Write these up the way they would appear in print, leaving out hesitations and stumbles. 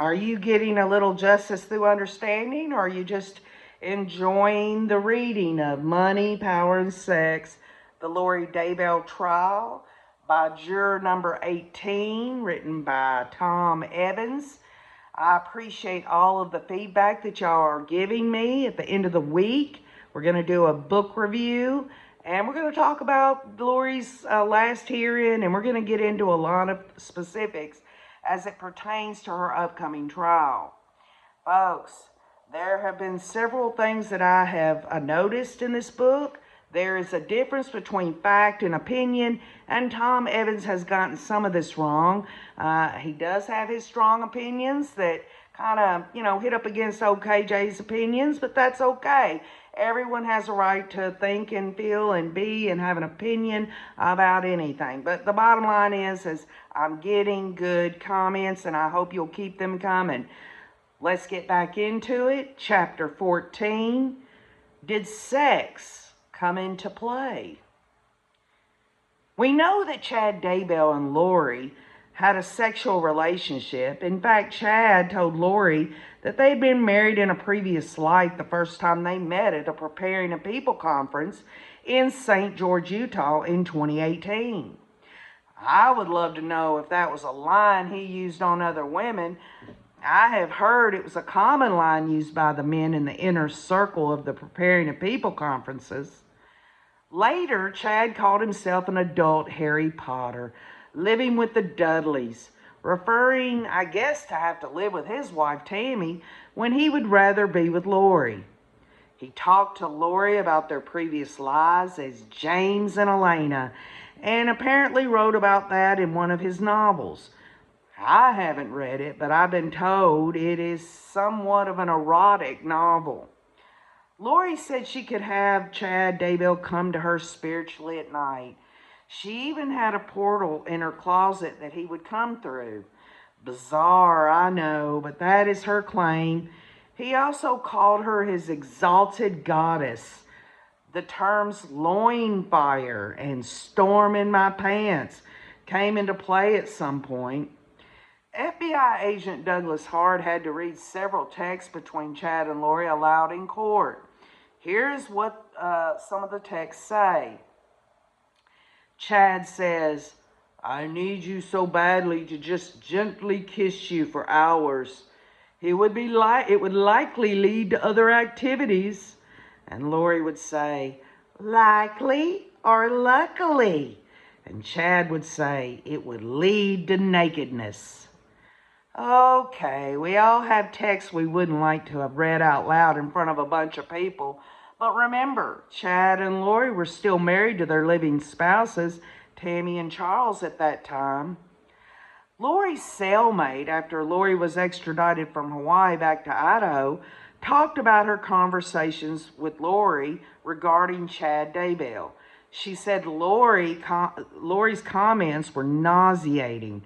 Are you getting a little justice through understanding, or are you just enjoying the reading of Money, Power, and Sex, the Lori Daybell trial by juror number 18, written by Tom Evans? I appreciate all of the feedback that y'all are giving me. At the end of the week, we're going to do a book review, and we're going to talk about Lori's last hearing, and we're going to get into a lot of specifics as it pertains to her upcoming trial. Folks, there have been several things that I have noticed in this book. There is a difference between fact and opinion, and Tom Evans has gotten some of this wrong. He does have his strong opinions that kind of, hit up against OKJ's opinions, but that's okay. Everyone has a right to think and feel and be and have an opinion about anything. But the bottom line is I'm getting good comments, and I hope you'll keep them coming. Let's get back into it. Chapter 14, Did Sex Come into Play? We know that Chad Daybell and Lori had a sexual relationship. In fact, Chad told Lori that they'd been married in a previous life the first time they met at a Preparing a People conference in St. George, Utah in 2018. I would love to know if that was a line he used on other women. I have heard it was a common line used by the men in the inner circle of the Preparing a People conferences. Later, Chad called himself an adult Harry Potter, living with the Dudleys, referring, I guess, to have to live with his wife, Tammy, when he would rather be with Lori. He talked to Lori about their previous lives as James and Elena, and apparently wrote about that in one of his novels. I haven't read it, but I've been told it is somewhat of an erotic novel. Lori said she could have Chad Daybell come to her spiritually at night. She even had a portal in her closet that he would come through. Bizarre, I know, but that is her claim. He also called her his exalted goddess. The terms loin fire and storm in my pants came into play at some point. FBI agent Douglas Hart had to read several texts between Chad and Lori aloud in court. Here's what some of the texts say. Chad says, "I need you so badly to just gently kiss you for hours. It would likely lead to other activities." And Lori would say, "Likely or luckily?" And Chad would say, "It would lead to nakedness." Okay, we all have texts we wouldn't like to have read out loud in front of a bunch of people. But remember, Chad and Lori were still married to their living spouses, Tammy and Charles, at that time. Lori's cellmate, after Lori was extradited from Hawaii back to Idaho, talked about her conversations with Lori regarding Chad Daybell. She said Lori's comments were nauseating.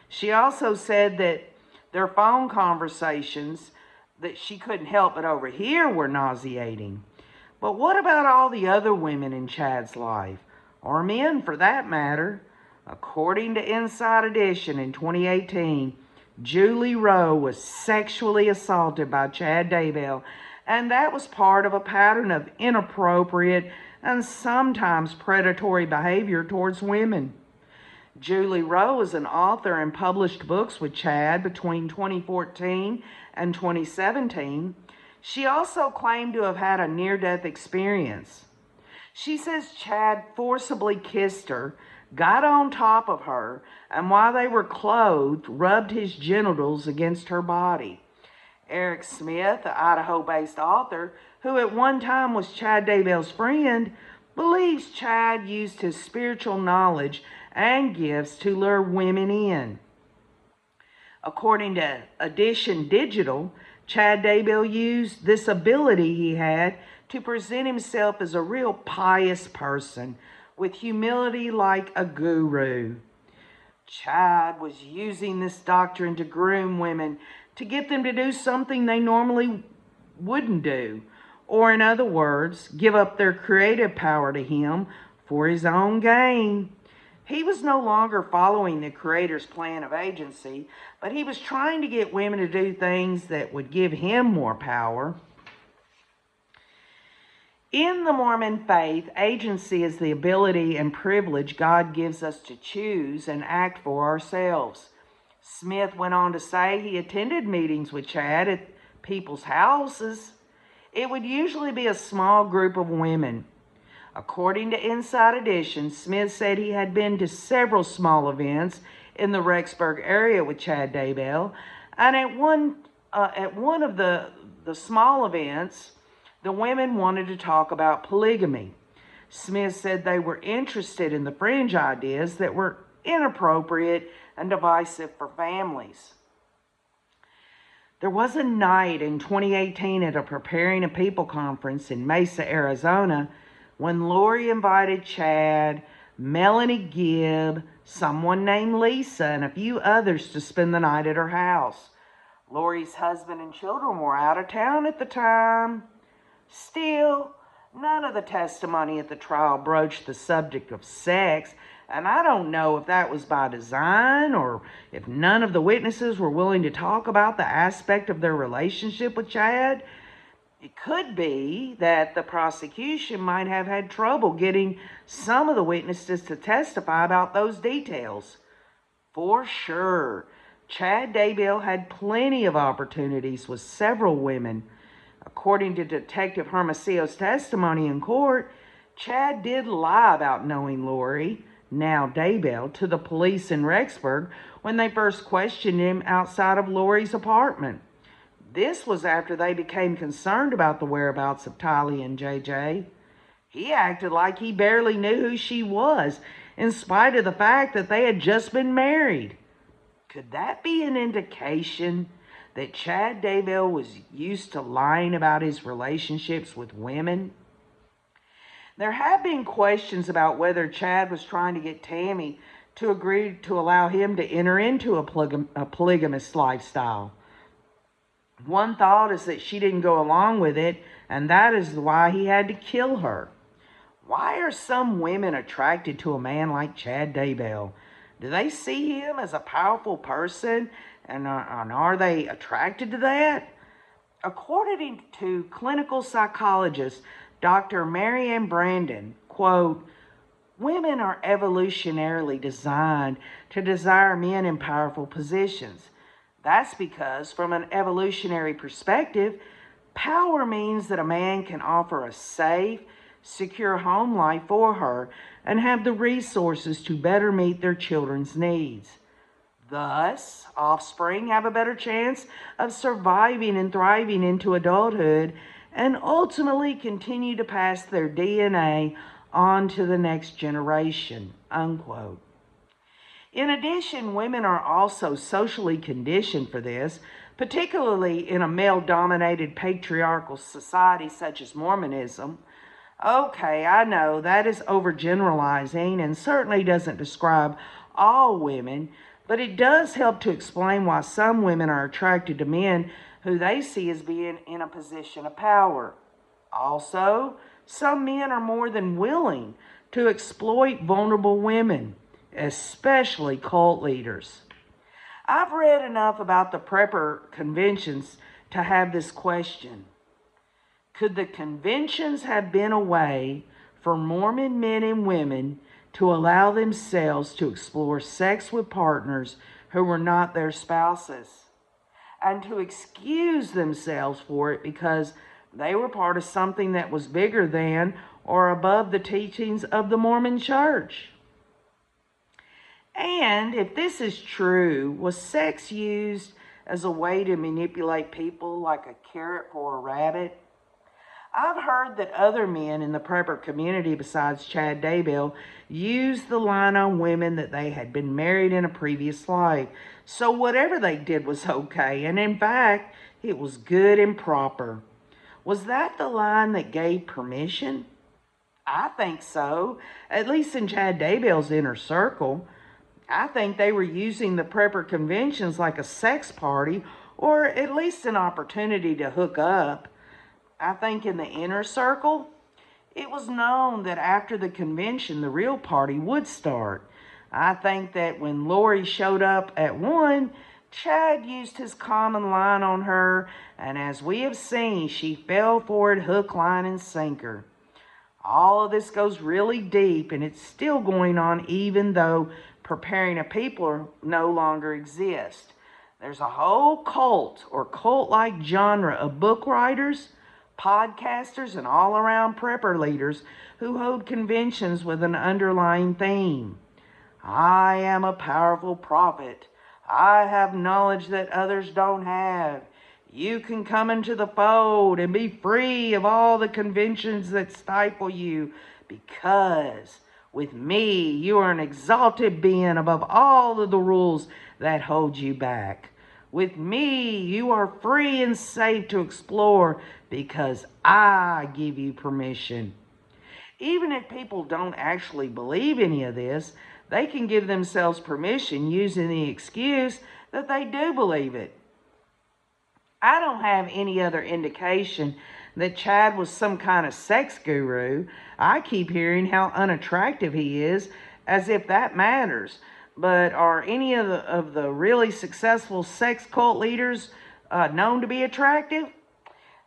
She also said that their phone conversations that she couldn't help but overhear were nauseating. But what about all the other women in Chad's life, or men for that matter? According to Inside Edition in 2018, Julie Rowe was sexually assaulted by Chad Daybell, and that was part of a pattern of inappropriate and sometimes predatory behavior towards women. Julie Rowe is an author and published books with Chad between 2014 and 2017. She also claimed to have had a near-death experience. She says Chad forcibly kissed her, got on top of her, and while they were clothed, rubbed his genitals against her body. Eric Smith, the Idaho-based author, who at one time was Chad Daybell's friend, believes Chad used his spiritual knowledge and gifts to lure women in. According to Edition Digital, Chad Daybell used this ability he had to present himself as a real pious person with humility like a guru. Chad was using this doctrine to groom women, to get them to do something they normally wouldn't do, or in other words, give up their creative power to him for his own gain. He was no longer following the Creator's plan of agency, but he was trying to get women to do things that would give him more power. In the Mormon faith, agency is the ability and privilege God gives us to choose and act for ourselves. Smith went on to say he attended meetings with Chad at people's houses. It would usually be a small group of women. According to Inside Edition, Smith said he had been to several small events in the Rexburg area with Chad Daybell, and at one of the small events, the women wanted to talk about polygamy. Smith said they were interested in the fringe ideas that were inappropriate and divisive for families. There was a night in 2018 at a Preparing a People conference in Mesa, Arizona, when Lori invited Chad, Melanie Gibb, someone named Lisa, and a few others to spend the night at her house. Lori's husband and children were out of town at the time. Still, none of the testimony at the trial broached the subject of sex, and I don't know if that was by design or if none of the witnesses were willing to talk about the aspect of their relationship with Chad. It could be that the prosecution might have had trouble getting some of the witnesses to testify about those details. For sure, Chad Daybell had plenty of opportunities with several women. According to Detective Hermosillo's testimony in court, Chad did lie about knowing Lori, now Daybell, to the police in Rexburg when they first questioned him outside of Lori's apartment. This was after they became concerned about the whereabouts of Tylee and JJ. He acted like he barely knew who she was, in spite of the fact that they had just been married. Could that be an indication that Chad Daybell was used to lying about his relationships with women? There have been questions about whether Chad was trying to get Tammy to agree to allow him to enter into a polygamous lifestyle. One thought is that she didn't go along with it, and that is why he had to kill her. Why are some women attracted to a man like Chad Daybell? Do they see him as a powerful person, and are they attracted to that? According to clinical psychologist Dr. Marianne Brandon, quote, "Women are evolutionarily designed to desire men in powerful positions. That's because, from an evolutionary perspective, power means that a man can offer a safe, secure home life for her and have the resources to better meet their children's needs. Thus, offspring have a better chance of surviving and thriving into adulthood and ultimately continue to pass their DNA on to the next generation," unquote. In addition, women are also socially conditioned for this, particularly in a male-dominated patriarchal society such as Mormonism. Okay, I know that is overgeneralizing and certainly doesn't describe all women, but it does help to explain why some women are attracted to men who they see as being in a position of power. Also, some men are more than willing to exploit vulnerable women, especially cult leaders. I've read enough about the prepper conventions to have this question. Could the conventions have been a way for Mormon men and women to allow themselves to explore sex with partners who were not their spouses, and to excuse themselves for it because they were part of something that was bigger than or above the teachings of the Mormon Church? And if this is true, was sex used as a way to manipulate people like a carrot for a rabbit? I've heard that other men in the prepper community besides Chad Daybell used the line on women that they had been married in a previous life. So whatever they did was okay, and in fact, it was good and proper. Was that the line that gave permission? I think so, at least in Chad Daybell's inner circle. I think they were using the prepper conventions like a sex party, or at least an opportunity to hook up. I think in the inner circle, it was known that after the convention, the real party would start. I think that when Lori showed up at one, Chad used his common line on her, and as we have seen, she fell for it hook, line, and sinker. All of this goes really deep, and it's still going on even though preparing a people no longer exists. There's a whole cult or cult-like genre of book writers, podcasters, and all-around prepper leaders who hold conventions with an underlying theme. I am a powerful prophet. I have knowledge that others don't have. You can come into the fold and be free of all the conventions that stifle you, because with me you are an exalted being above all of the rules that hold you back. With me you are free and safe to explore because I give you permission. Even if people don't actually believe any of this, they can give themselves permission using the excuse that they do believe it. I don't have any other indication that Chad was some kind of sex guru. I keep hearing how unattractive he is, as if that matters. But are any of the really successful sex cult leaders known to be attractive?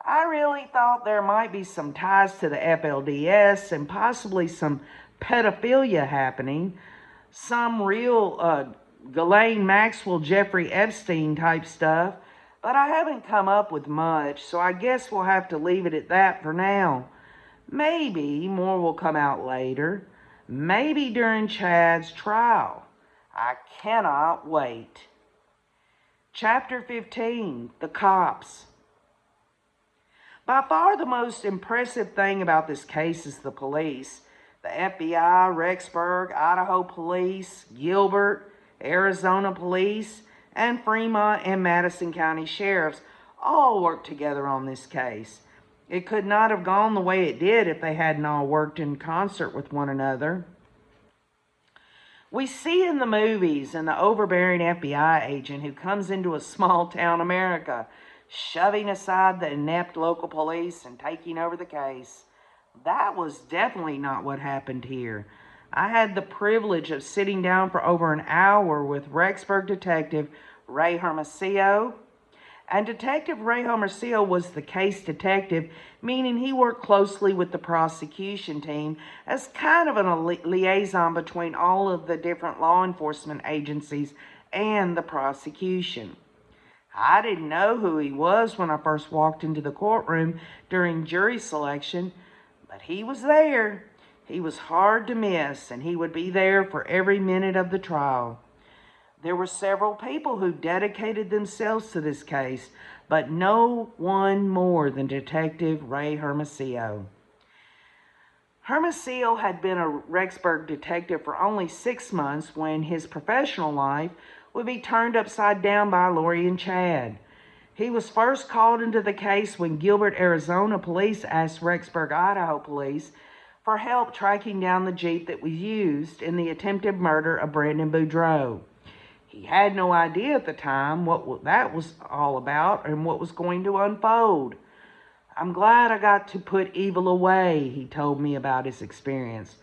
I really thought there might be some ties to the FLDS and possibly some pedophilia happening. Some real Ghislaine Maxwell, Jeffrey Epstein type stuff. But I haven't come up with much, so I guess we'll have to leave it at that for now. Maybe more will come out later. Maybe during Chad's trial. I cannot wait. Chapter 15, The Cops. By far the most impressive thing about this case is the police. The FBI, Rexburg, Idaho Police, Gilbert, Arizona Police, and Fremont and Madison County Sheriffs all worked together on this case. It could not have gone the way it did if they hadn't all worked in concert with one another. We see in the movies an overbearing FBI agent who comes into a small town America, shoving aside the inept local police and taking over the case. That was definitely not what happened here. I had the privilege of sitting down for over an hour with Rexburg detective Ray Hermosillo. And Detective Ray Hermosillo was the case detective, meaning he worked closely with the prosecution team as kind of a liaison between all of the different law enforcement agencies and the prosecution. I didn't know who he was when I first walked into the courtroom during jury selection, but he was there. He was hard to miss, and he would be there for every minute of the trial. There were several people who dedicated themselves to this case, but no one more than Detective Ray Hermosillo. Hermosillo had been a Rexburg detective for only 6 months when his professional life would be turned upside down by Lori and Chad. He was first called into the case when Gilbert, Arizona Police asked Rexburg, Idaho Police for help tracking down the Jeep that was used in the attempted murder of Brandon Boudreaux. He had no idea at the time what that was all about and what was going to unfold. I'm glad I got to put evil away, he told me about his experience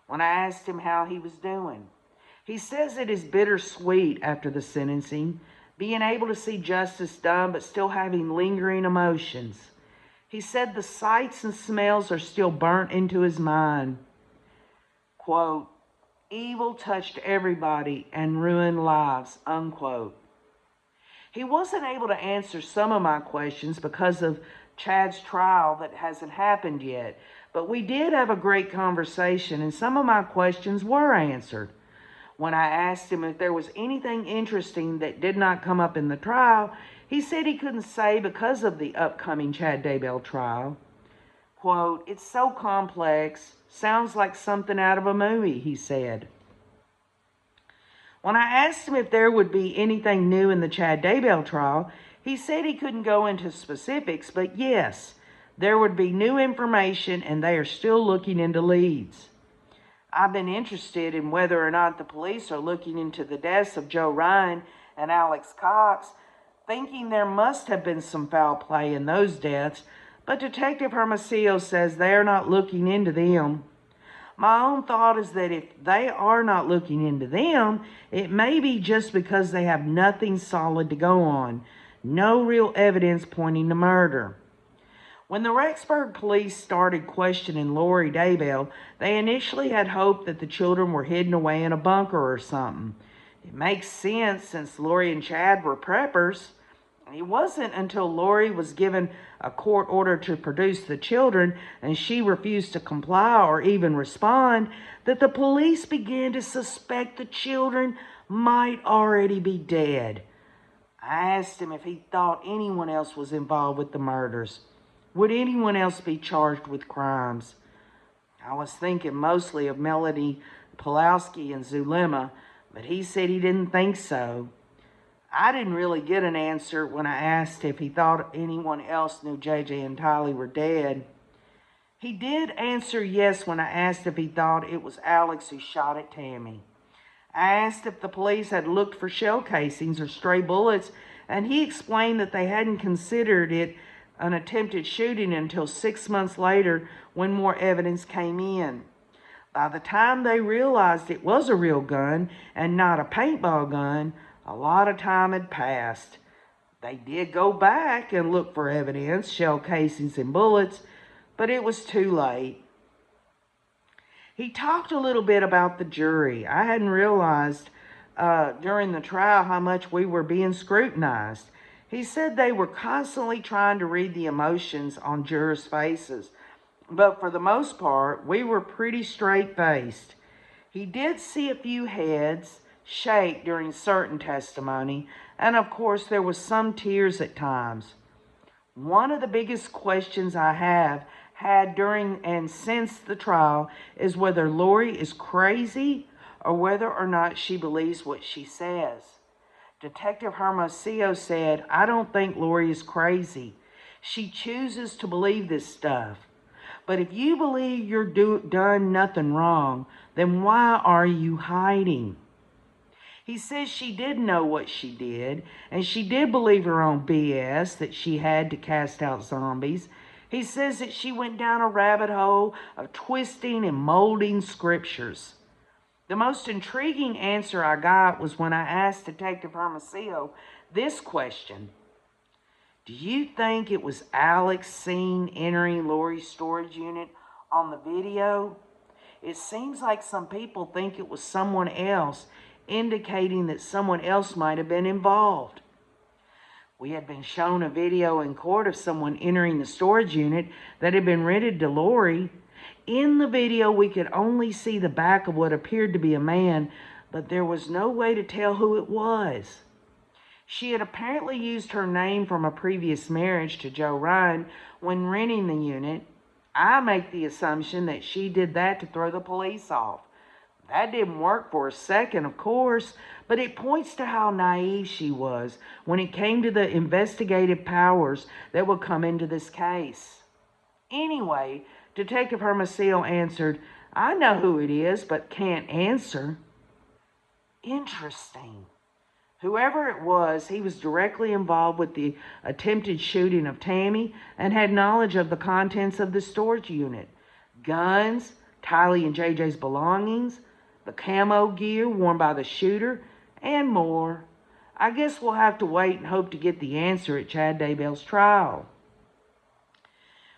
when I asked him how he was doing. He says it is bittersweet after the sentencing, being able to see justice done but still having lingering emotions. He said the sights and smells are still burnt into his mind. Quote, evil touched everybody and ruined lives, unquote. He wasn't able to answer some of my questions because of Chad's trial that hasn't happened yet, but we did have a great conversation and some of my questions were answered. When I asked him if there was anything interesting that did not come up in the trial, he said he couldn't say because of the upcoming Chad Daybell trial. Quote, it's so complex, sounds like something out of a movie, he said. When I asked him if there would be anything new in the Chad Daybell trial, he said he couldn't go into specifics, but yes, there would be new information and they are still looking into leads. I've been interested in whether or not the police are looking into the deaths of Joe Ryan and Alex Cox, thinking there must have been some foul play in those deaths, but Detective Hermosillo says they are not looking into them. My own thought is that if they are not looking into them, it may be just because they have nothing solid to go on. No real evidence pointing to murder. When the Rexburg police started questioning Lori Daybell, they initially had hoped that the children were hidden away in a bunker or something. It makes sense since Lori and Chad were preppers. It wasn't until Lori was given a court order to produce the children and she refused to comply or even respond that the police began to suspect the children might already be dead. I asked him if he thought anyone else was involved with the murders. Would anyone else be charged with crimes? I was thinking mostly of Melody Pulowski and Zulema, but he said he didn't think so. I didn't really get an answer when I asked if he thought anyone else knew JJ and Tylee were dead. He did answer yes when I asked if he thought it was Alex who shot at Tammy. I asked if the police had looked for shell casings or stray bullets, and he explained that they hadn't considered it an attempted shooting until 6 months later when more evidence came in. By the time they realized it was a real gun and not a paintball gun, a lot of time had passed. They did go back and look for evidence, shell casings and bullets, but it was too late. He talked a little bit about the jury. I hadn't realized during the trial how much we were being scrutinized. He said they were constantly trying to read the emotions on jurors' faces, but for the most part, we were pretty straight-faced. He did see a few heads shake during certain testimony, and of course there was some tears at times. One of the biggest questions I have had during and since the trial is whether Lori is crazy or whether or not she believes what she says. Detective Hermosillo said, "I don't think Lori is crazy. She chooses to believe this stuff. But if you believe you're done nothing wrong, then why are you hiding?" He says she did know what she did, and she did believe her own BS that she had to cast out zombies. He says that she went down a rabbit hole of twisting and molding scriptures. The most intriguing answer I got was when I asked Detective Hermosillo this question: "Do you think it was Alex seen entering Lori's storage unit on the video? It seems like some people think it was someone else, indicating that someone else might have been involved." We had been shown a video in court of someone entering the storage unit that had been rented to Lori. In the video, we could only see the back of what appeared to be a man, but there was no way to tell who it was. She had apparently used her name from a previous marriage to Joe Ryan when renting the unit. I make the assumption that she did that to throw the police off. That didn't work for a second, of course, but it points to how naive she was when it came to the investigative powers that would come into this case. Anyway, Detective Hermosillo answered, "I know who it is, but can't answer." Interesting. Whoever it was, he was directly involved with the attempted shooting of Tammy and had knowledge of the contents of the storage unit. Guns, Tylee and JJ's belongings, the camo gear worn by the shooter, and more. I guess we'll have to wait and hope to get the answer at Chad Daybell's trial.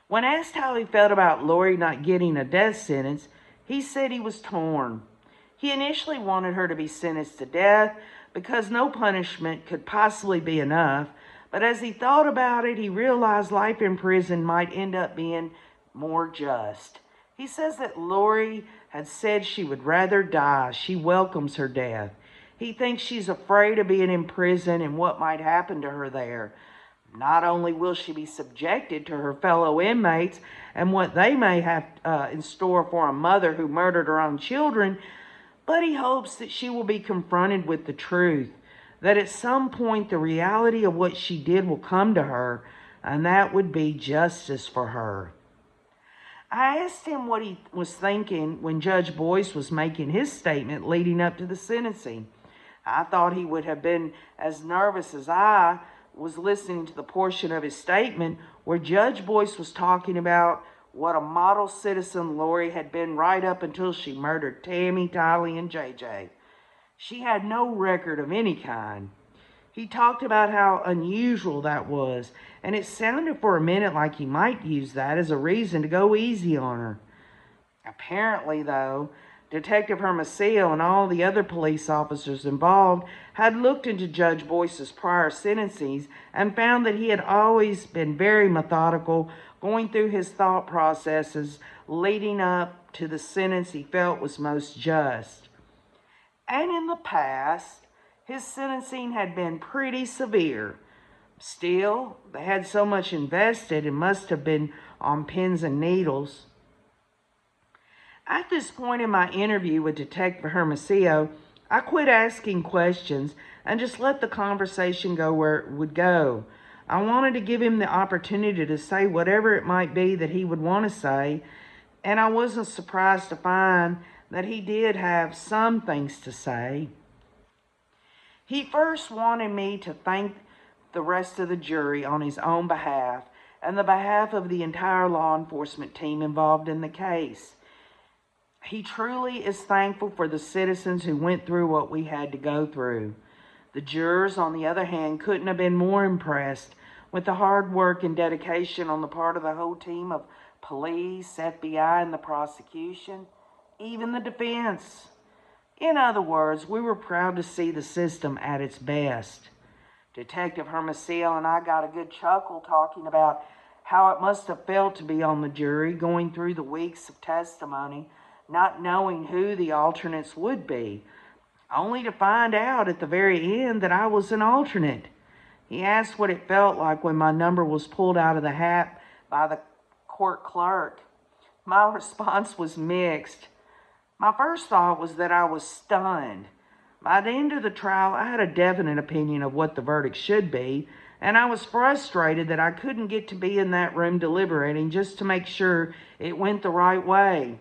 When asked how he felt about Lori not getting a death sentence, he said he was torn. He initially wanted her to be sentenced to death because no punishment could possibly be enough, but as he thought about it, he realized life in prison might end up being more just. He says that Lori had said she would rather die. She welcomes her death. He thinks she's afraid of being in prison and what might happen to her there. Not only will she be subjected to her fellow inmates and what they may have in store for a mother who murdered her own children, but he hopes that she will be confronted with the truth, that at some point the reality of what she did will come to her, and that would be justice for her. I asked him what he was thinking when Judge Boyce was making his statement leading up to the sentencing. I thought he would have been as nervous as I was listening to the portion of his statement where Judge Boyce was talking about what a model citizen Lori had been right up until she murdered Tammy, Tylee, and JJ. She had no record of any kind. He talked about how unusual that was, and it sounded for a minute like he might use that as a reason to go easy on her. Apparently, though, Detective Hermosillo and all the other police officers involved had looked into Judge Boyce's prior sentencings and found that he had always been very methodical, going through his thought processes leading up to the sentence he felt was most just. And in the past, his sentencing had been pretty severe. Still, they had so much invested, it must have been on pins and needles. At this point in my interview with Detective Hermosillo, I quit asking questions and just let the conversation go where it would go. I wanted to give him the opportunity to say whatever it might be that he would want to say, and I wasn't surprised to find that he did have some things to say. He first wanted me to thank the rest of the jury on his own behalf and the behalf of the entire law enforcement team involved in the case. He truly is thankful for the citizens who went through what we had to go through. The jurors, on the other hand, couldn't have been more impressed with the hard work and dedication on the part of the whole team of police, FBI, and the prosecution, even the defense. In other words, we were proud to see the system at its best. Detective Hermosillo and I got a good chuckle talking about how it must have felt to be on the jury, going through the weeks of testimony, not knowing who the alternates would be, only to find out at the very end that I was an alternate. He asked what it felt like when my number was pulled out of the hat by the court clerk. My response was mixed. My first thought was that I was stunned. By the end of the trial, I had a definite opinion of what the verdict should be, and I was frustrated that I couldn't get to be in that room deliberating just to make sure it went the right way.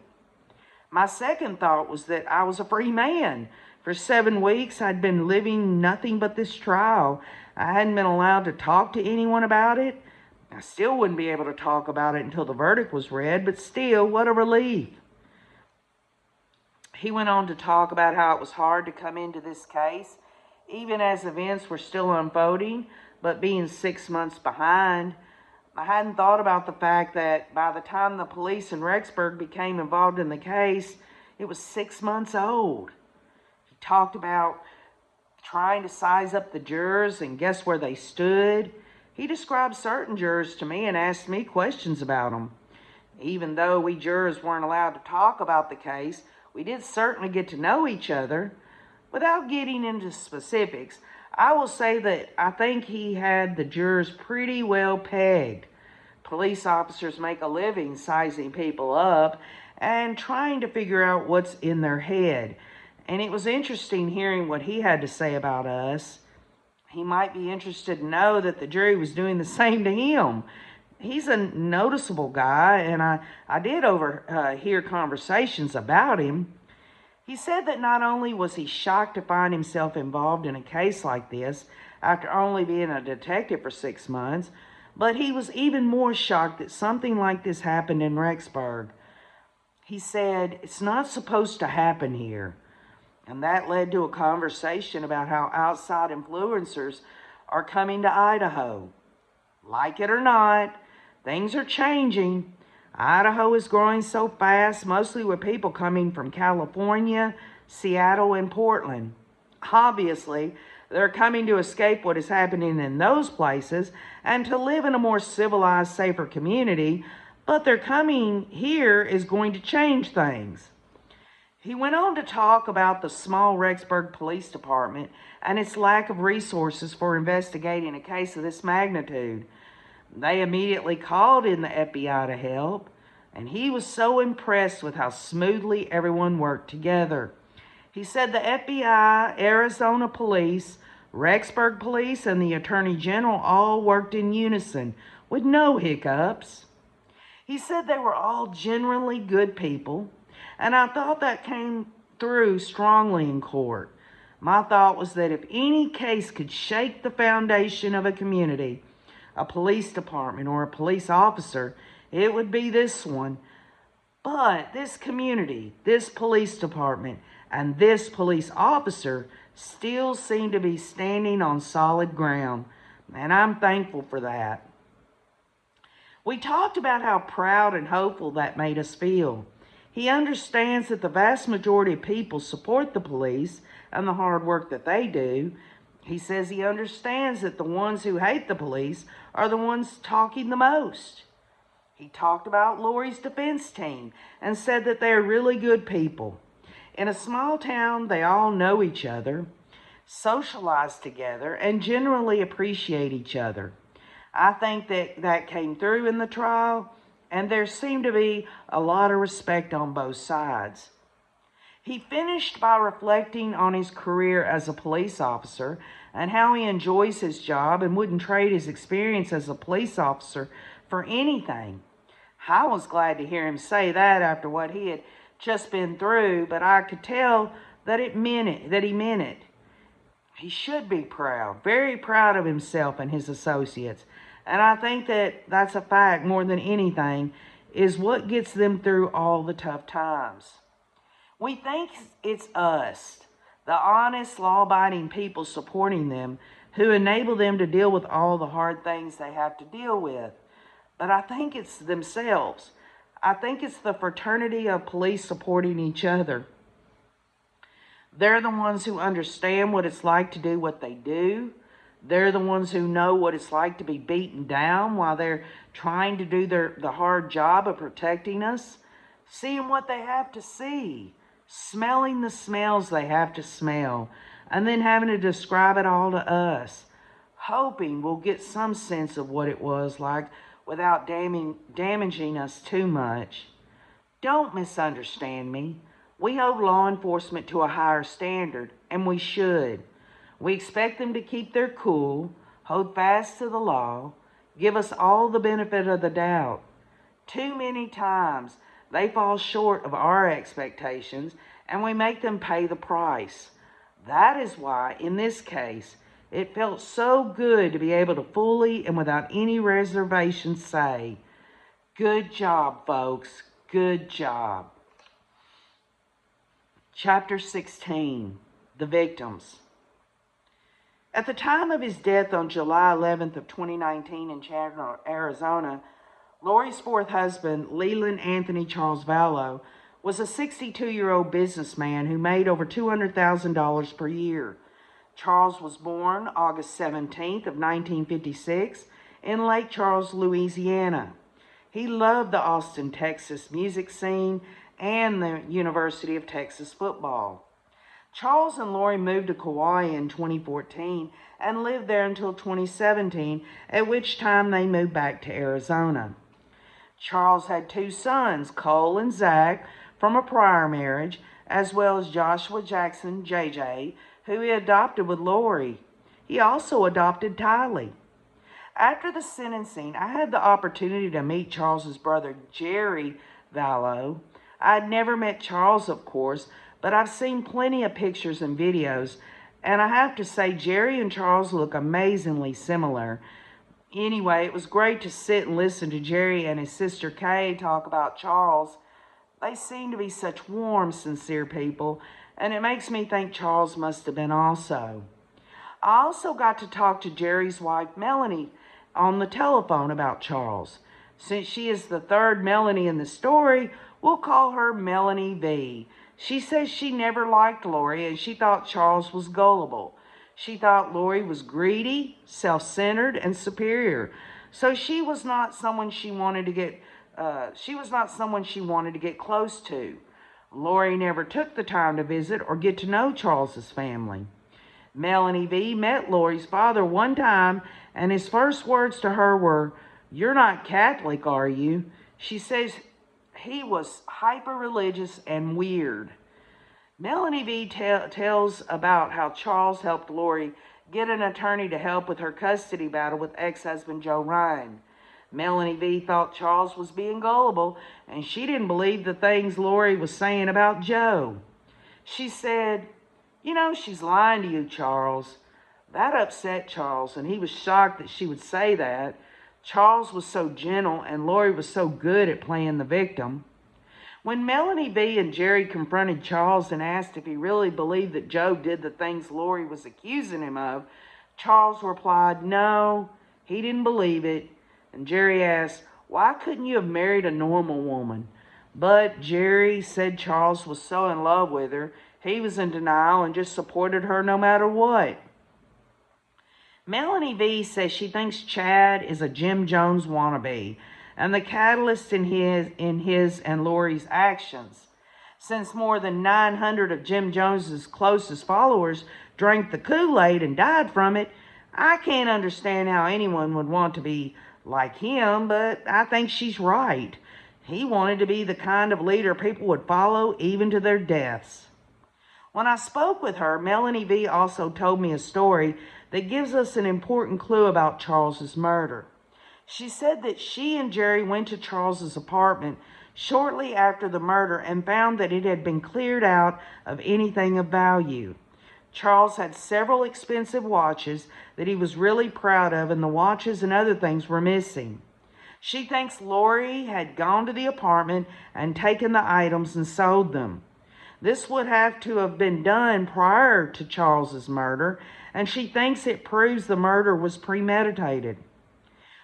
My second thought was that I was a free man. For 7 weeks, I'd been living nothing but this trial. I hadn't been allowed to talk to anyone about it. I still wouldn't be able to talk about it until the verdict was read, but still, what a relief. He went on to talk about how it was hard to come into this case, even as events were still unfolding, but being 6 months behind. I hadn't thought about the fact that by the time the police in Rexburg became involved in the case, it was 6 months old. He talked about trying to size up the jurors and guess where they stood. He described certain jurors to me and asked me questions about them. Even though we jurors weren't allowed to talk about the case, we did certainly get to know each other. Without getting into specifics, I will say that I think he had the jurors pretty well pegged. Police officers make a living sizing people up and trying to figure out what's in their head. And it was interesting hearing what he had to say about us. He might be interested to know that the jury was doing the same to him. He's a noticeable guy, and I did overhear conversations about him. He said that not only was he shocked to find himself involved in a case like this after only being a detective for 6 months, but he was even more shocked that something like this happened in Rexburg. He said, "It's not supposed to happen here." And that led to a conversation about how outside influencers are coming to Idaho. Like it or not, things are changing. Idaho is growing so fast, mostly with people coming from California, Seattle, and Portland. Obviously, they're coming to escape what is happening in those places and to live in a more civilized, safer community, but their coming here is going to change things. He went on to talk about the small Rexburg Police Department and its lack of resources for investigating a case of this magnitude. They immediately called in the FBI to help, and he was so impressed with how smoothly everyone worked together. He said the FBI, Arizona Police, Rexburg Police, and the Attorney General all worked in unison with no hiccups. He said they were all genuinely good people, and I thought that came through strongly in court. My thought was that if any case could shake the foundation of a community, a police department, or a police officer, it would be this one. But this community, this police department, and this police officer still seem to be standing on solid ground, and I'm thankful for that. We talked about how proud and hopeful that made us feel. He understands that the vast majority of people support the police and the hard work that they do. He says he understands that the ones who hate the police are the ones talking the most. He talked about Lori's defense team and said that they're really good people. In a small town, they all know each other, socialize together, and generally appreciate each other. I think that came through in the trial, and there seemed to be a lot of respect on both sides. He finished by reflecting on his career as a police officer and how he enjoys his job and wouldn't trade his experience as a police officer for anything. I was glad to hear him say that after what he had just been through, but I could tell that he meant it. He should be proud, very proud of himself and his associates. And I think that that's a fact more than anything, is what gets them through all the tough times. We think it's us, the honest, law-abiding people supporting them, who enable them to deal with all the hard things they have to deal with. But I think it's themselves. I think it's the fraternity of police supporting each other. They're the ones who understand what it's like to do what they do. They're the ones who know what it's like to be beaten down while they're trying to do the hard job of protecting us. Seeing what they have to see. Smelling the smells they have to smell. And then having to describe it all to us. Hoping we'll get some sense of what it was like without damaging us too much. Don't misunderstand me. We hold law enforcement to a higher standard, and we should. We expect them to keep their cool, hold fast to the law, give us all the benefit of the doubt. Too many times, they fall short of our expectations, and we make them pay the price. That is why, in this case, it felt so good to be able to fully and without any reservation say, "Good job, folks. Good job." Chapter 16, The Victims. At the time of his death on July 11th of 2019 in Chandler, Arizona, Lori's fourth husband, Leland Anthony Charles Vallow, was a 62-year-old businessman who made over $200,000 per year. Charles was born August 17th of 1956 in Lake Charles, Louisiana. He loved the Austin, Texas music scene and the University of Texas football. Charles and Lori moved to Kauai in 2014 and lived there until 2017, at which time they moved back to Arizona. Charles had two sons, Cole and Zach, from a prior marriage, as well as Joshua Jackson, JJ, who he adopted with Lori. He also adopted Tylee. After the sentencing, I had the opportunity to meet Charles's brother, Jerry Vallow. I had never met Charles, of course, but I've seen plenty of pictures and videos, and I have to say Jerry and Charles look amazingly similar. Anyway, it was great to sit and listen to Jerry and his sister Kay talk about Charles. They seem to be such warm, sincere people, and it makes me think Charles must have been also. I also got to talk to Jerry's wife, Melanie, on the telephone about Charles. Since she is the third Melanie in the story, we'll call her Melanie V. She says she never liked Lori and she thought Charles was gullible. She thought Lori was greedy, self-centered, and superior. So she was not someone she wanted to get close to. Lori never took the time to visit or get to know Charles's family. Melanie V met Lori's father one time, and his first words to her were, "You're not Catholic, are you?" She says he was hyper-religious and weird. Melanie V tells about how Charles helped Lori get an attorney to help with her custody battle with ex-husband Joe Ryan. Melanie V thought Charles was being gullible, and she didn't believe the things Lori was saying about Joe. She said, "You know, she's lying to you, Charles." That upset Charles, and he was shocked that she would say that. Charles was so gentle and Lori was so good at playing the victim. When Melanie B and Jerry confronted Charles and asked if he really believed that Joe did the things Lori was accusing him of, Charles replied, no, he didn't believe it. And Jerry asked, why couldn't you have married a normal woman? But Jerry said Charles was so in love with her, he was in denial and just supported her no matter what. Melanie V says she thinks Chad is a Jim Jones wannabe and the catalyst in his and Lori's actions. Since more than 900 of Jim Jones's closest followers drank the Kool-Aid and died from it, I can't understand how anyone would want to be like him, but I think she's right. He wanted to be the kind of leader people would follow even to their deaths. When I spoke with her, Melanie V also told me a story that gives us an important clue about Charles's murder. She said that she and Jerry went to Charles's apartment shortly after the murder and found that it had been cleared out of anything of value. Charles had several expensive watches that he was really proud of, and the watches and other things were missing. She thinks Lori had gone to the apartment and taken the items and sold them. This would have to have been done prior to Charles's murder, and she thinks it proves the murder was premeditated.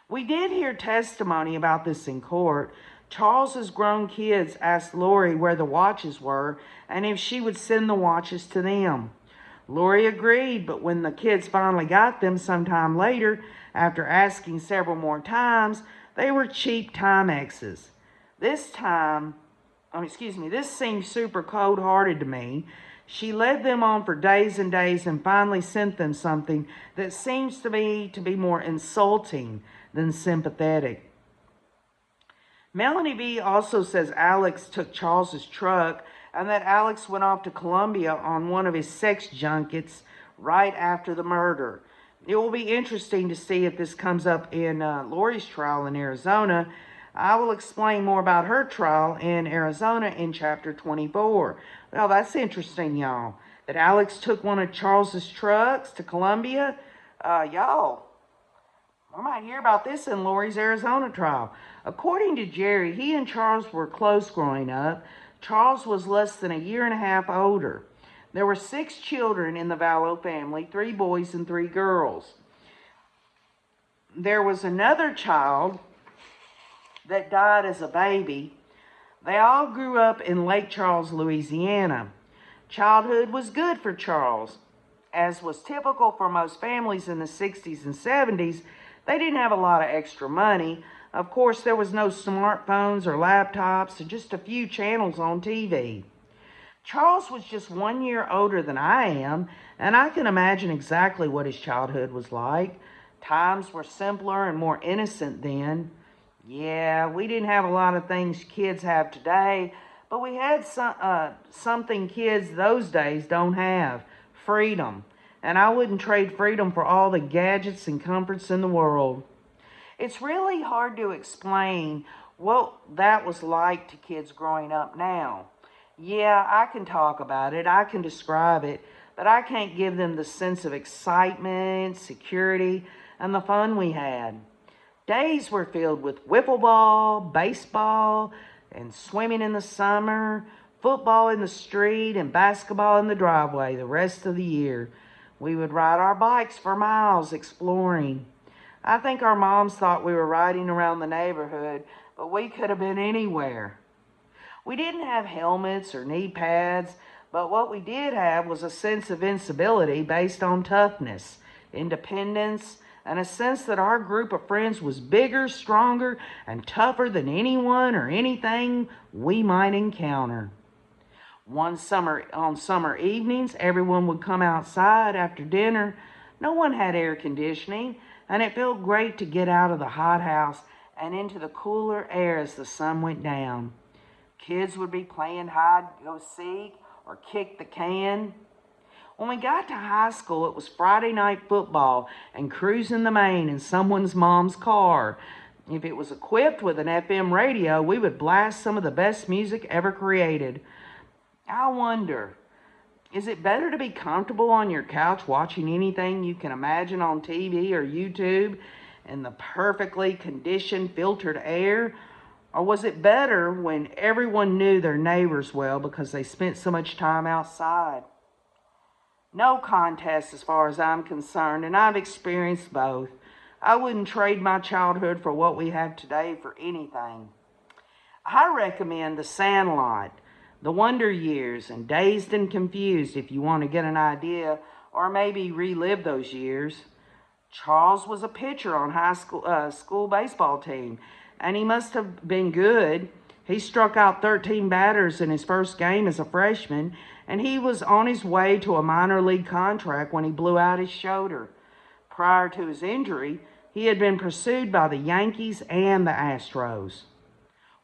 We did hear testimony about this in court. Charles's grown kids asked Lori where the watches were and if she would send the watches to them. Lori agreed, but when the kids finally got them sometime later, after asking several more times, they were cheap Timexes. This seemed super cold-hearted to me. She led them on for days and days and finally sent them something that seems to me to be more insulting than sympathetic. Melanie B also says Alex took Charles's truck and that Alex went off to Colombia on one of his sex junkets right after the murder. It will be interesting to see if this comes up in Lori's trial in Arizona. I will explain more about her trial in Arizona in chapter 24. Well, that's interesting, y'all. That Alex took one of Charles's trucks to Colombia. Y'all, we might hear about this in Lori's Arizona trial. According to Jerry, he and Charles were close growing up. Charles was less than a year and a half older. There were 6 children in the Vallow family, 3 boys and 3 girls. There was another child that died as a baby. They all grew up in Lake Charles, Louisiana. Childhood was good for Charles. As was typical for most families in the 60s and 70s, they didn't have a lot of extra money. Of course, there was no smartphones or laptops and just a few channels on TV. Charles was just 1 year older than I am, and I can imagine exactly what his childhood was like. Times were simpler and more innocent then. Yeah, we didn't have a lot of things kids have today, but we had something kids those days don't have: freedom. And I wouldn't trade freedom for all the gadgets and comforts in the world. It's really hard to explain what that was like to kids growing up now. Yeah, I can talk about it, I can describe it, but I can't give them the sense of excitement, security, and the fun we had. Days were filled with wiffle ball, baseball, and swimming in the summer, football in the street, and basketball in the driveway the rest of the year. We would ride our bikes for miles exploring. I think our moms thought we were riding around the neighborhood, but we could have been anywhere. We didn't have helmets or knee pads, but what we did have was a sense of invincibility based on toughness, independence, and a sense that our group of friends was bigger, stronger, and tougher than anyone or anything we might encounter. On summer evenings, everyone would come outside after dinner. No one had air conditioning, and it felt great to get out of the hot house and into the cooler air as the sun went down. Kids would be playing hide-go-seek or kick the can. When we got to high school, it was Friday night football and cruising the main in someone's mom's car. If it was equipped with an FM radio, we would blast some of the best music ever created. I wonder, is it better to be comfortable on your couch watching anything you can imagine on TV or YouTube in the perfectly conditioned, filtered air? Or was it better when everyone knew their neighbors well because they spent so much time outside? No contest as far as I'm concerned, and I've experienced both. I wouldn't trade my childhood for what we have today for anything. I recommend The Sandlot, The Wonder Years, and Dazed and Confused if you want to get an idea or maybe relive those years. Charles was a pitcher on school baseball team, and he must have been good. He struck out 13 batters in his first game as a freshman, and he was on his way to a minor league contract when he blew out his shoulder. Prior to his injury, he had been pursued by the Yankees and the Astros.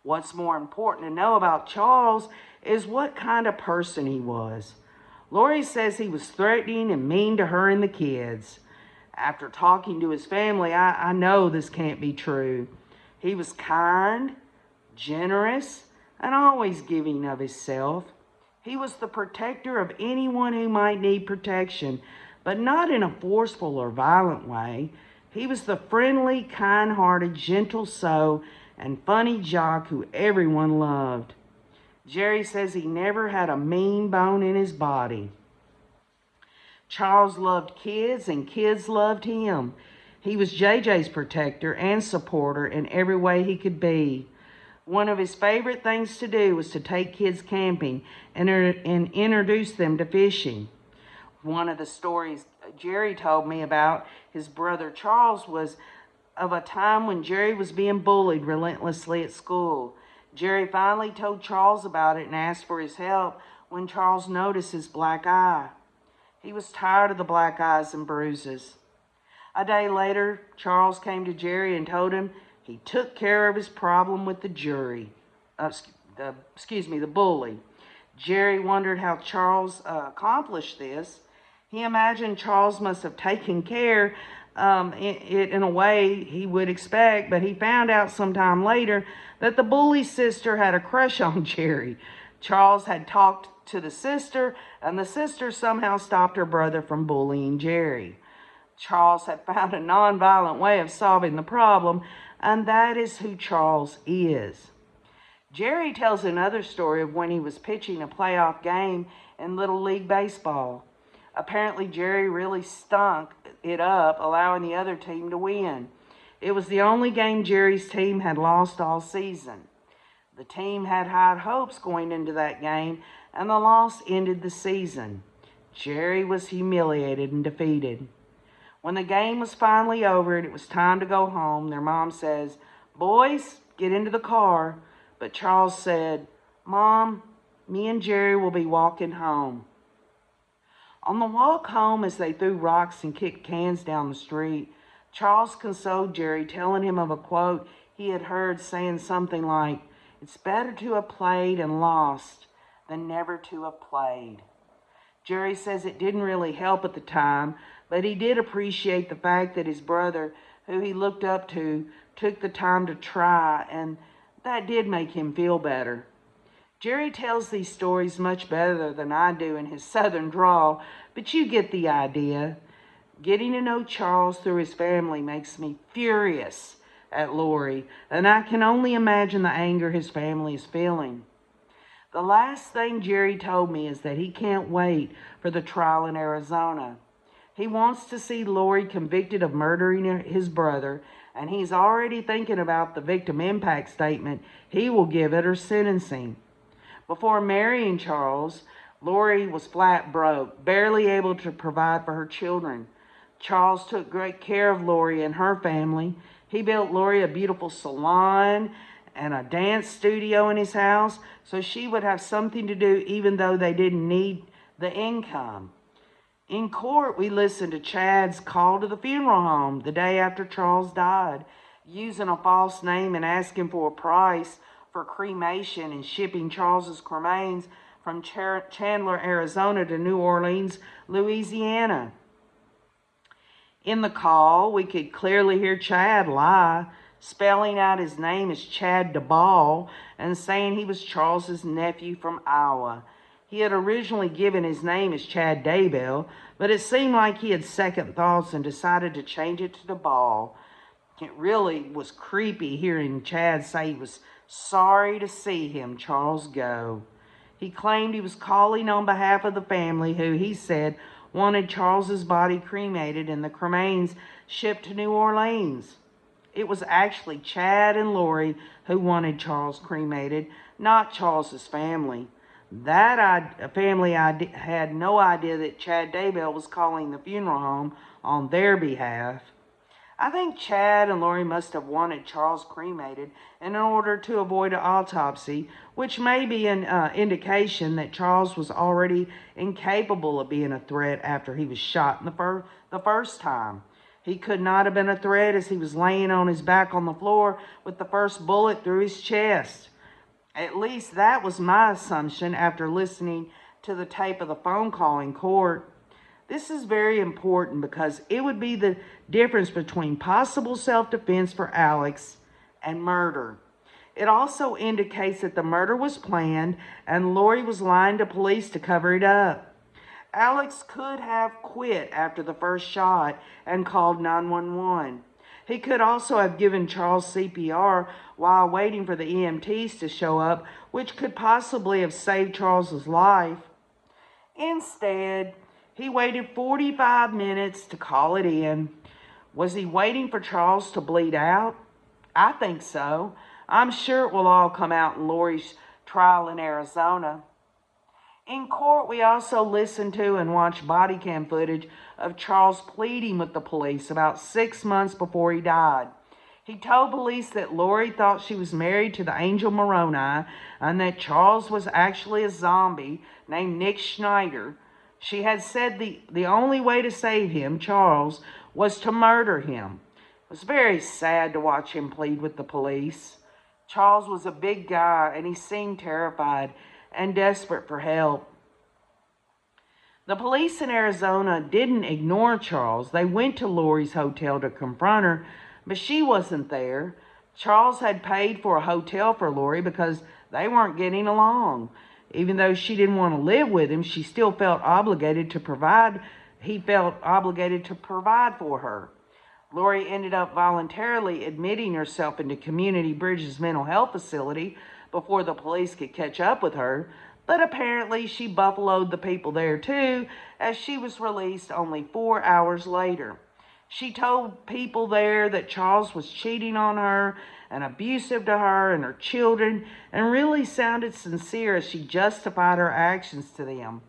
What's more important to know about Charles is what kind of person he was. Lori says he was threatening and mean to her and the kids. After talking to his family, I know this can't be true. He was kind, generous, and always giving of himself. He was the protector of anyone who might need protection, but not in a forceful or violent way. He was the friendly, kind-hearted, gentle soul and funny jock who everyone loved. Jerry says he never had a mean bone in his body. Charles loved kids and kids loved him. He was JJ's protector and supporter in every way he could be. One of his favorite things to do was to take kids camping and introduce them to fishing. One of the stories Jerry told me about his brother Charles was of a time when Jerry was being bullied relentlessly at school. Jerry finally told Charles about it and asked for his help when Charles noticed his black eye. He was tired of the black eyes and bruises. A day later, Charles came to Jerry and told him he took care of his problem with the the bully. Jerry wondered how Charles accomplished this. He imagined Charles must have taken care in a way he would expect, but he found out sometime later that the bully's sister had a crush on Jerry. Charles had talked to the sister, and the sister somehow stopped her brother from bullying Jerry. Charles had found a nonviolent way of solving the problem, and that is who Charles is. Jerry tells another story of when he was pitching a playoff game in Little League Baseball. Apparently, Jerry really stunk it up, allowing the other team to win. It was the only game Jerry's team had lost all season. The team had high hopes going into that game, and the loss ended the season. Jerry was humiliated and defeated. When the game was finally over and it was time to go home, their mom says, "Boys, get into the car." But Charles said, "Mom, me and Jerry will be walking home." On the walk home, as they threw rocks and kicked cans down the street, Charles consoled Jerry, telling him of a quote he had heard saying something like, "It's better to have played and lost than never to have played." Jerry says it didn't really help at the time, but he did appreciate the fact that his brother, who he looked up to, took the time to try, and that did make him feel better. Jerry tells these stories much better than I do in his southern drawl, but you get the idea. Getting to know Charles through his family makes me furious at Lori, and I can only imagine the anger his family is feeling. The last thing Jerry told me is that he can't wait for the trial in Arizona. He wants to see Lori convicted of murdering his brother, and he's already thinking about the victim impact statement he will give at her sentencing. Before marrying Charles, Lori was flat broke, barely able to provide for her children. Charles took great care of Lori and her family. He built Lori a beautiful salon and a dance studio in his house so she would have something to do even though they didn't need the income. In court, we listened to Chad's call to the funeral home the day after Charles died, using a false name and asking for a price for cremation and shipping Charles's remains from Chandler, Arizona to New Orleans, Louisiana. In the call, we could clearly hear Chad lie, spelling out his name as Chad DeBall and saying he was Charles's nephew from Iowa. He had originally given his name as Chad Daybell, but it seemed like he had second thoughts and decided to change it to DeBall. It really was creepy hearing Chad say he was sorry to see him, Charles, go. He claimed he was calling on behalf of the family who, he said, wanted Charles's body cremated and the cremains shipped to New Orleans. It was actually Chad and Lori who wanted Charles cremated, not Charles's family. That family had no idea that Chad Daybell was calling the funeral home on their behalf. I think Chad and Lori must have wanted Charles cremated in order to avoid an autopsy, which may be an indication that Charles was already incapable of being a threat after he was shot in the first time. He could not have been a threat as he was laying on his back on the floor with the first bullet through his chest. At least that was my assumption after listening to the tape of the phone call in court. This is very important because it would be the difference between possible self-defense for Alex and murder. It also indicates that the murder was planned and Lori was lying to police to cover it up. Alex could have quit after the first shot and called 911. He could also have given Charles CPR while waiting for the EMTs to show up, which could possibly have saved Charles's life. Instead, he waited 45 minutes to call it in. Was he waiting for Charles to bleed out? I think so. I'm sure it will all come out in Lori's trial in Arizona. In court, we also listened to and watched body cam footage of Charles pleading with the police about 6 months before he died. He told police that Lori thought she was married to the Angel Moroni and that Charles was actually a zombie named Nick Schneider. She had said the only way to save him, Charles, was to murder him. It was very sad to watch him plead with the police. Charles was a big guy and he seemed terrified and desperate for help. The police in Arizona didn't ignore Charles. They went to Lori's hotel to confront her, but she wasn't there. Charles had paid for a hotel for Lori because they weren't getting along. Even though she didn't want to live with him, she still felt obligated to provide. He felt obligated to provide for her. Lori ended up voluntarily admitting herself into Community Bridges mental health facility before the police could catch up with her, but apparently she buffaloed the people there too, as she was released only 4 hours later. She told people there that Charles was cheating on her and abusive to her and her children, and really sounded sincere as she justified her actions to them.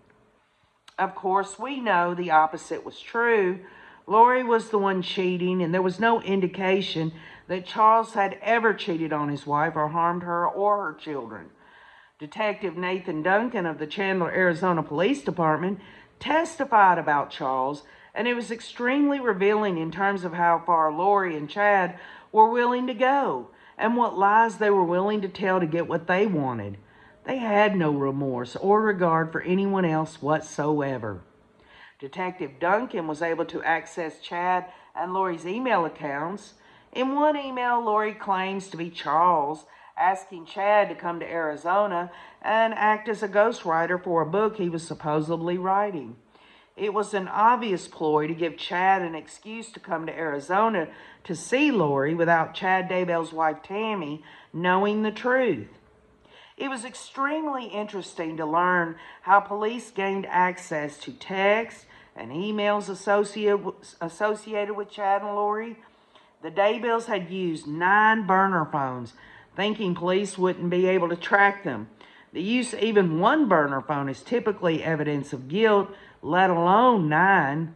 Of course, we know the opposite was true. Lori was the one cheating, and there was no indication that Charles had ever cheated on his wife or harmed her or her children. Detective Nathan Duncan of the Chandler, Arizona Police Department testified about Charles, and it was extremely revealing in terms of how far Lori and Chad were willing to go and what lies they were willing to tell to get what they wanted. They had no remorse or regard for anyone else whatsoever. Detective Duncan was able to access Chad and Lori's email accounts. In one email, Lori claims to be Charles, asking Chad to come to Arizona and act as a ghostwriter for a book he was supposedly writing. It was an obvious ploy to give Chad an excuse to come to Arizona to see Lori without Chad Daybell's wife Tammy knowing the truth. It was extremely interesting to learn how police gained access to texts and emails associated with Chad and Lori. The Daybells had used 9 burner phones, thinking police wouldn't be able to track them. The use of even one burner phone is typically evidence of guilt, let alone 9.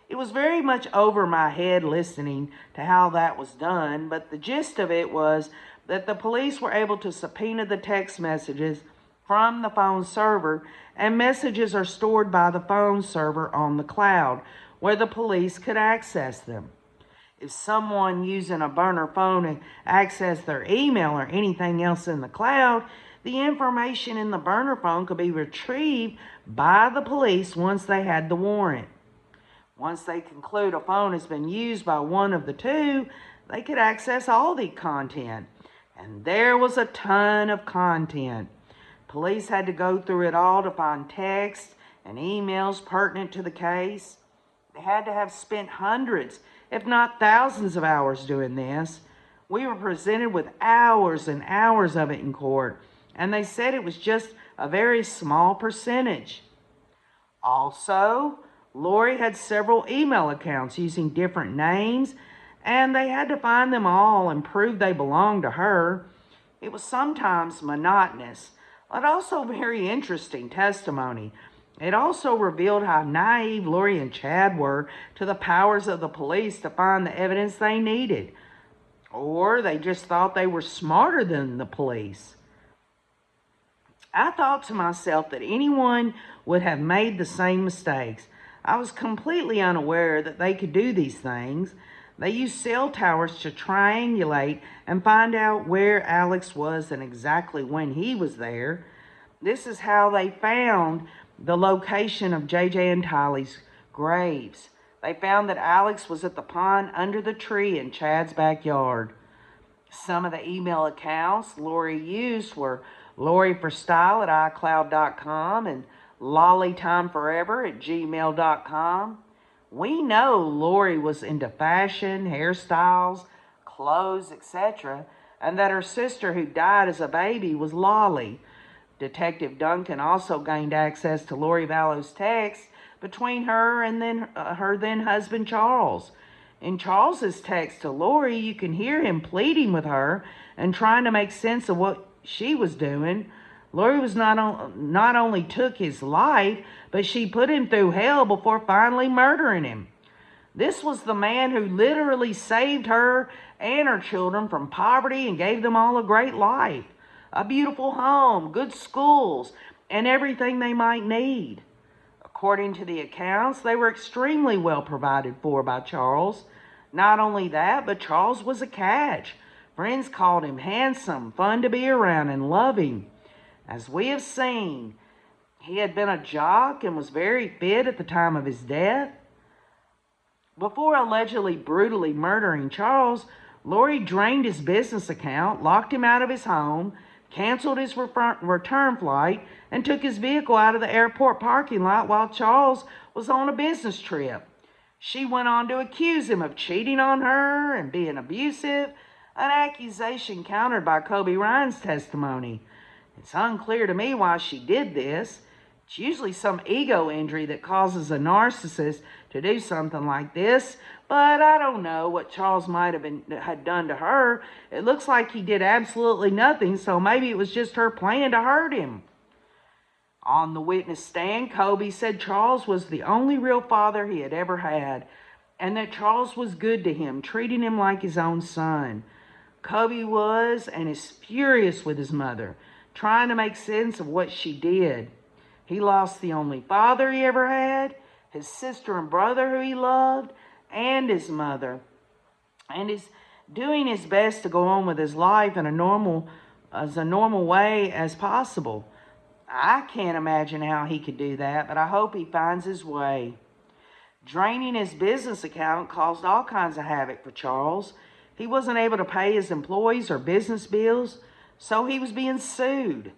It was very much over my head listening to how that was done, but the gist of it was that the police were able to subpoena the text messages from the phone server, and messages are stored by the phone server on the cloud, where the police could access them. If someone using a burner phone and access their email or anything else in the cloud, the information in the burner phone could be retrieved by the police once they had the warrant. Once they conclude a phone has been used by one of the two, they could access all the content. And there was a ton of content. Police had to go through it all to find texts and emails pertinent to the case. They had to have spent hundreds, if not thousands of hours doing this. We were presented with hours and hours of it in court, and they said it was just a very small percentage. Also, Lori had several email accounts using different names, and they had to find them all and prove they belonged to her. It was sometimes monotonous, but also very interesting testimony. It also revealed how naive Lori and Chad were to the powers of the police to find the evidence they needed. Or they just thought they were smarter than the police. I thought to myself that anyone would have made the same mistakes. I was completely unaware that they could do these things. They used cell towers to triangulate and find out where Alex was and exactly when he was there. This is how they found the location of JJ and Tylee's graves. They found that Alex was at the pond under the tree in Chad's backyard. Some of the email accounts Lori used were LoriForStyle@iCloud.com and LollyTimeForever@gmail.com. We know Lori was into fashion, hairstyles, clothes, etc., and that her sister who died as a baby was Lolly. Detective Duncan also gained access to Lori Vallow's texts between her and her then husband Charles. In Charles's text to Lori, you can hear him pleading with her and trying to make sense of what she was doing. Lori was not only took his life, but she put him through hell before finally murdering him. This was the man who literally saved her and her children from poverty and gave them all a great life, a beautiful home, good schools, and everything they might need. According to the accounts, they were extremely well provided for by Charles. Not only that, but Charles was a catch. Friends called him handsome, fun to be around, and loving. As we have seen, he had been a jock and was very fit at the time of his death. Before allegedly brutally murdering Charles, Lori drained his business account, locked him out of his home, canceled his return flight, and took his vehicle out of the airport parking lot while Charles was on a business trip. She went on to accuse him of cheating on her and being abusive, an accusation countered by Kobe Ryan's testimony. It's unclear to me why she did this. It's usually some ego injury that causes a narcissist to do something like this, but I don't know what Charles might have had done to her. It looks like he did absolutely nothing, so maybe it was just her plan to hurt him. On the witness stand, Kobe said Charles was the only real father he had ever had, and that Charles was good to him, treating him like his own son. Kobe was and is furious with his mother, trying to make sense of what she did. He lost the only father he ever had, his sister and brother who he loved, and his mother, and is doing his best to go on with his life in a normal way as possible. I can't imagine how he could do that, but I hope he finds his way. Draining his business account caused all kinds of havoc for Charles. He wasn't able to pay his employees or business bills, so he was being sued.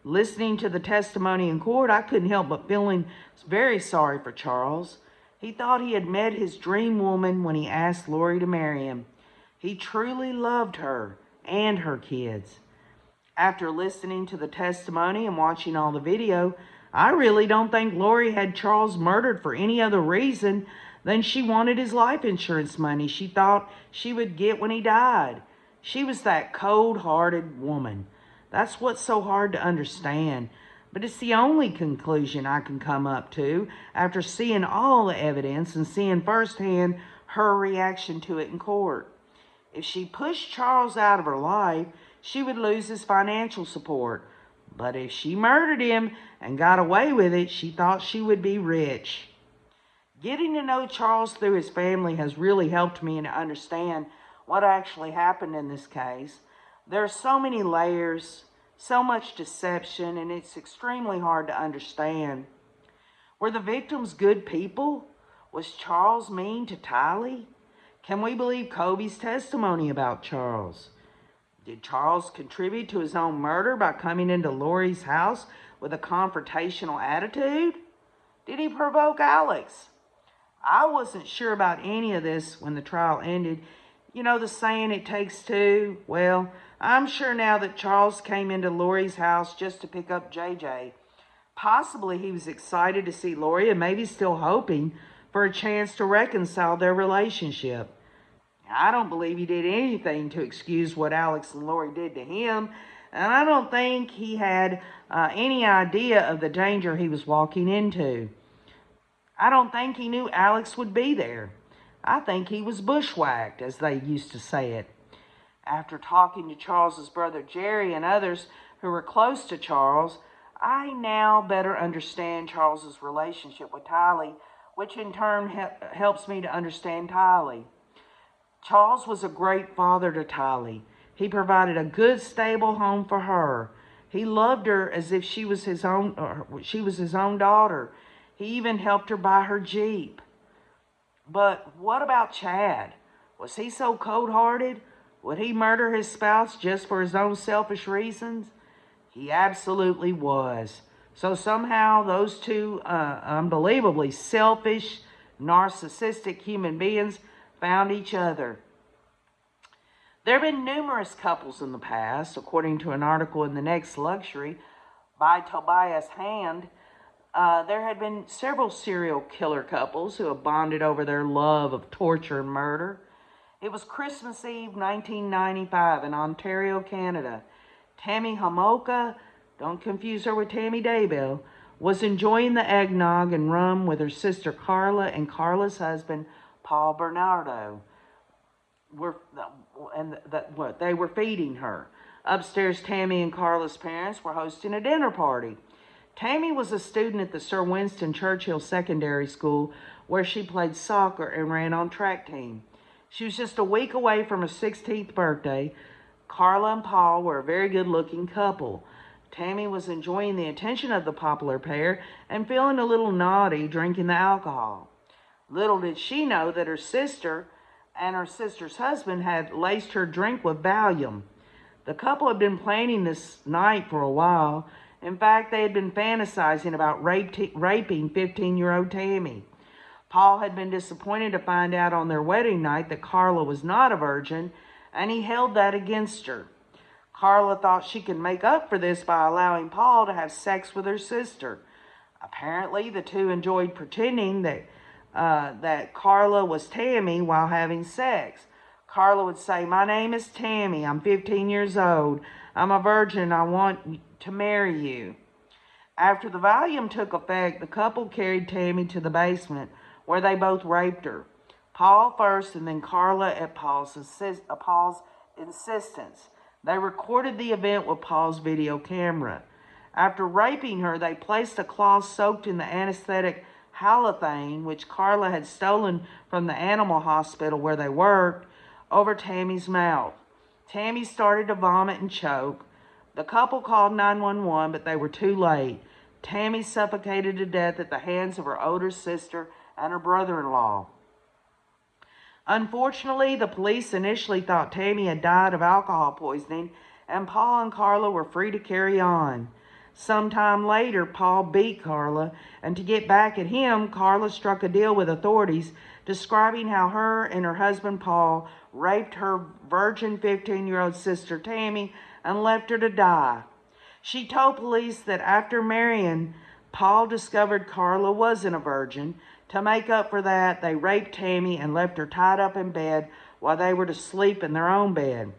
Listening to the testimony in court, I couldn't help but feeling very sorry for Charles. He thought he had met his dream woman when he asked Lori to marry him. He truly loved her and her kids. After listening to the testimony and watching all the video, I really don't think Lori had Charles murdered for any other reason than she wanted his life insurance money she thought she would get when he died. She was that cold-hearted woman. That's what's so hard to understand. But it's the only conclusion I can come up to after seeing all the evidence and seeing firsthand her reaction to it in court. If she pushed Charles out of her life, she would lose his financial support. But if she murdered him and got away with it, she thought she would be rich. Getting to know Charles through his family has really helped me to understand what actually happened in this case. There are so many layers, so much deception, and it's extremely hard to understand. Were the victims good people? Was Charles mean to Tylee? Can we believe Kobe's testimony about Charles? Did Charles contribute to his own murder by coming into Lori's house with a confrontational attitude? Did he provoke Alex? I wasn't sure about any of this when the trial ended. You know the saying, it takes two? Well, I'm sure now that Charles came into Lori's house just to pick up JJ. Possibly he was excited to see Lori and maybe still hoping for a chance to reconcile their relationship. I don't believe he did anything to excuse what Alex and Lori did to him, and I don't think he had any idea of the danger he was walking into. I don't think he knew Alex would be there. I think he was bushwhacked, as they used to say it. After talking to Charles's brother Jerry and others who were close to Charles, I now better understand Charles's relationship with Tylee, which in turn helps me to understand Tylee. Charles was a great father to Tylee. He provided a good, stable home for her. He loved her as if she was his own daughter. He even helped her buy her Jeep. But what about Chad? Was he so cold-hearted? Would he murder his spouse just for his own selfish reasons? He absolutely was. So somehow those two unbelievably selfish, narcissistic human beings found each other. There have been numerous couples in the past, according to an article in The Next Luxury by Tobias Hand. There had been several serial killer couples who have bonded over their love of torture and murder. It was Christmas Eve 1995 in Ontario, Canada. Tammy Homolka, don't confuse her with Tammy Daybell, was enjoying the eggnog and rum with her sister Carla and Carla's husband, Paul Bernardo. They were feeding her. Upstairs, Tammy and Carla's parents were hosting a dinner party. Tammy was a student at the Sir Winston Churchill Secondary School, where she played soccer and ran on track team. She was just a week away from her 16th birthday. Carla and Paul were a very good-looking couple. Tammy was enjoying the attention of the popular pair and feeling a little naughty drinking the alcohol. Little did she know that her sister and her sister's husband had laced her drink with Valium. The couple had been planning this night for a while. In fact, they had been fantasizing about raping 15-year-old Tammy. Paul had been disappointed to find out on their wedding night that Carla was not a virgin, and he held that against her. Carla thought she could make up for this by allowing Paul to have sex with her sister. Apparently, the two enjoyed pretending that Carla was Tammy while having sex. Carla would say, "My name is Tammy. I'm 15 years old. I'm a virgin. I want to marry you." After the Valium took effect, the couple carried Tammy to the basement, where they both raped her. Paul first, and then Carla at Paul's insistence. They recorded the event with Paul's video camera. After raping her, they placed a cloth soaked in the anesthetic halothane, which Carla had stolen from the animal hospital where they worked, over Tammy's mouth. Tammy started to vomit and choke. The couple called 911, but they were too late. Tammy suffocated to death at the hands of her older sister and her brother-in-law. Unfortunately, the police initially thought Tammy had died of alcohol poisoning, and Paul and Carla were free to carry on. Sometime later, Paul beat Carla, and to get back at him, Carla struck a deal with authorities, describing how her and her husband Paul raped her virgin 15-year-old sister Tammy and left her to die. She told police that after marrying, Paul discovered Carla wasn't a virgin. To make up for that, they raped Tammy and left her tied up in bed while they were to sleep in their own bed.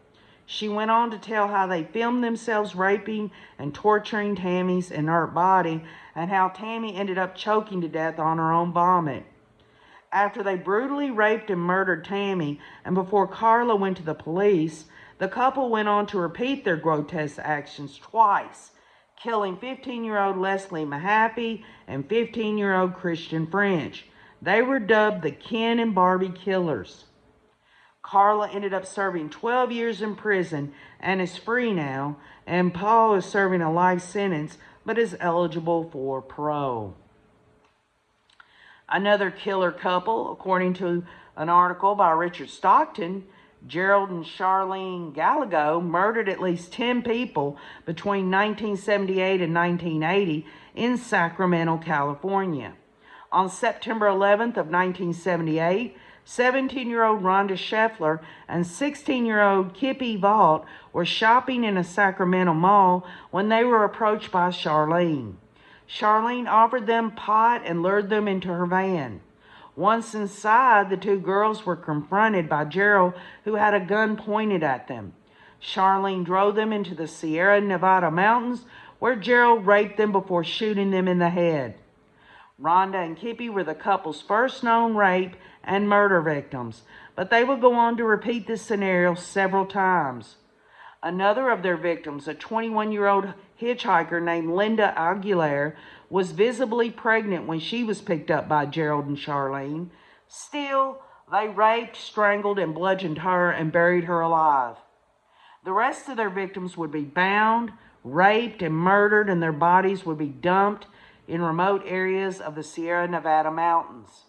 She went on to tell how they filmed themselves raping and torturing Tammy's inert body, and how Tammy ended up choking to death on her own vomit. After they brutally raped and murdered Tammy, and before Carla went to the police, the couple went on to repeat their grotesque actions twice, killing 15-year-old Leslie Mahaffey and 15-year-old Christian French. They were dubbed the Ken and Barbie Killers. Carla ended up serving 12 years in prison and is free now, and Paul is serving a life sentence but is eligible for parole. Another killer couple, according to an article by Richard Stockton, Gerald and Charlene Gallego murdered at least 10 people between 1978 and 1980 in Sacramento, California. On September 11th of 1978, 17-year-old Rhonda Scheffler and 16-year-old Kippy Vaught were shopping in a Sacramento mall when they were approached by Charlene. Charlene offered them pot and lured them into her van. Once inside, the two girls were confronted by Gerald, who had a gun pointed at them. Charlene drove them into the Sierra Nevada mountains, where Gerald raped them before shooting them in the head. Rhonda and Kippy were the couple's first known rape and murder victims, but they would go on to repeat this scenario several times. Another of their victims, a 21-year-old hitchhiker named Linda Aguilar, was visibly pregnant when she was picked up by Gerald and Charlene. Still, they raped, strangled, and bludgeoned her and buried her alive. The rest of their victims would be bound, raped, and murdered, and their bodies would be dumped in remote areas of the Sierra Nevada mountains.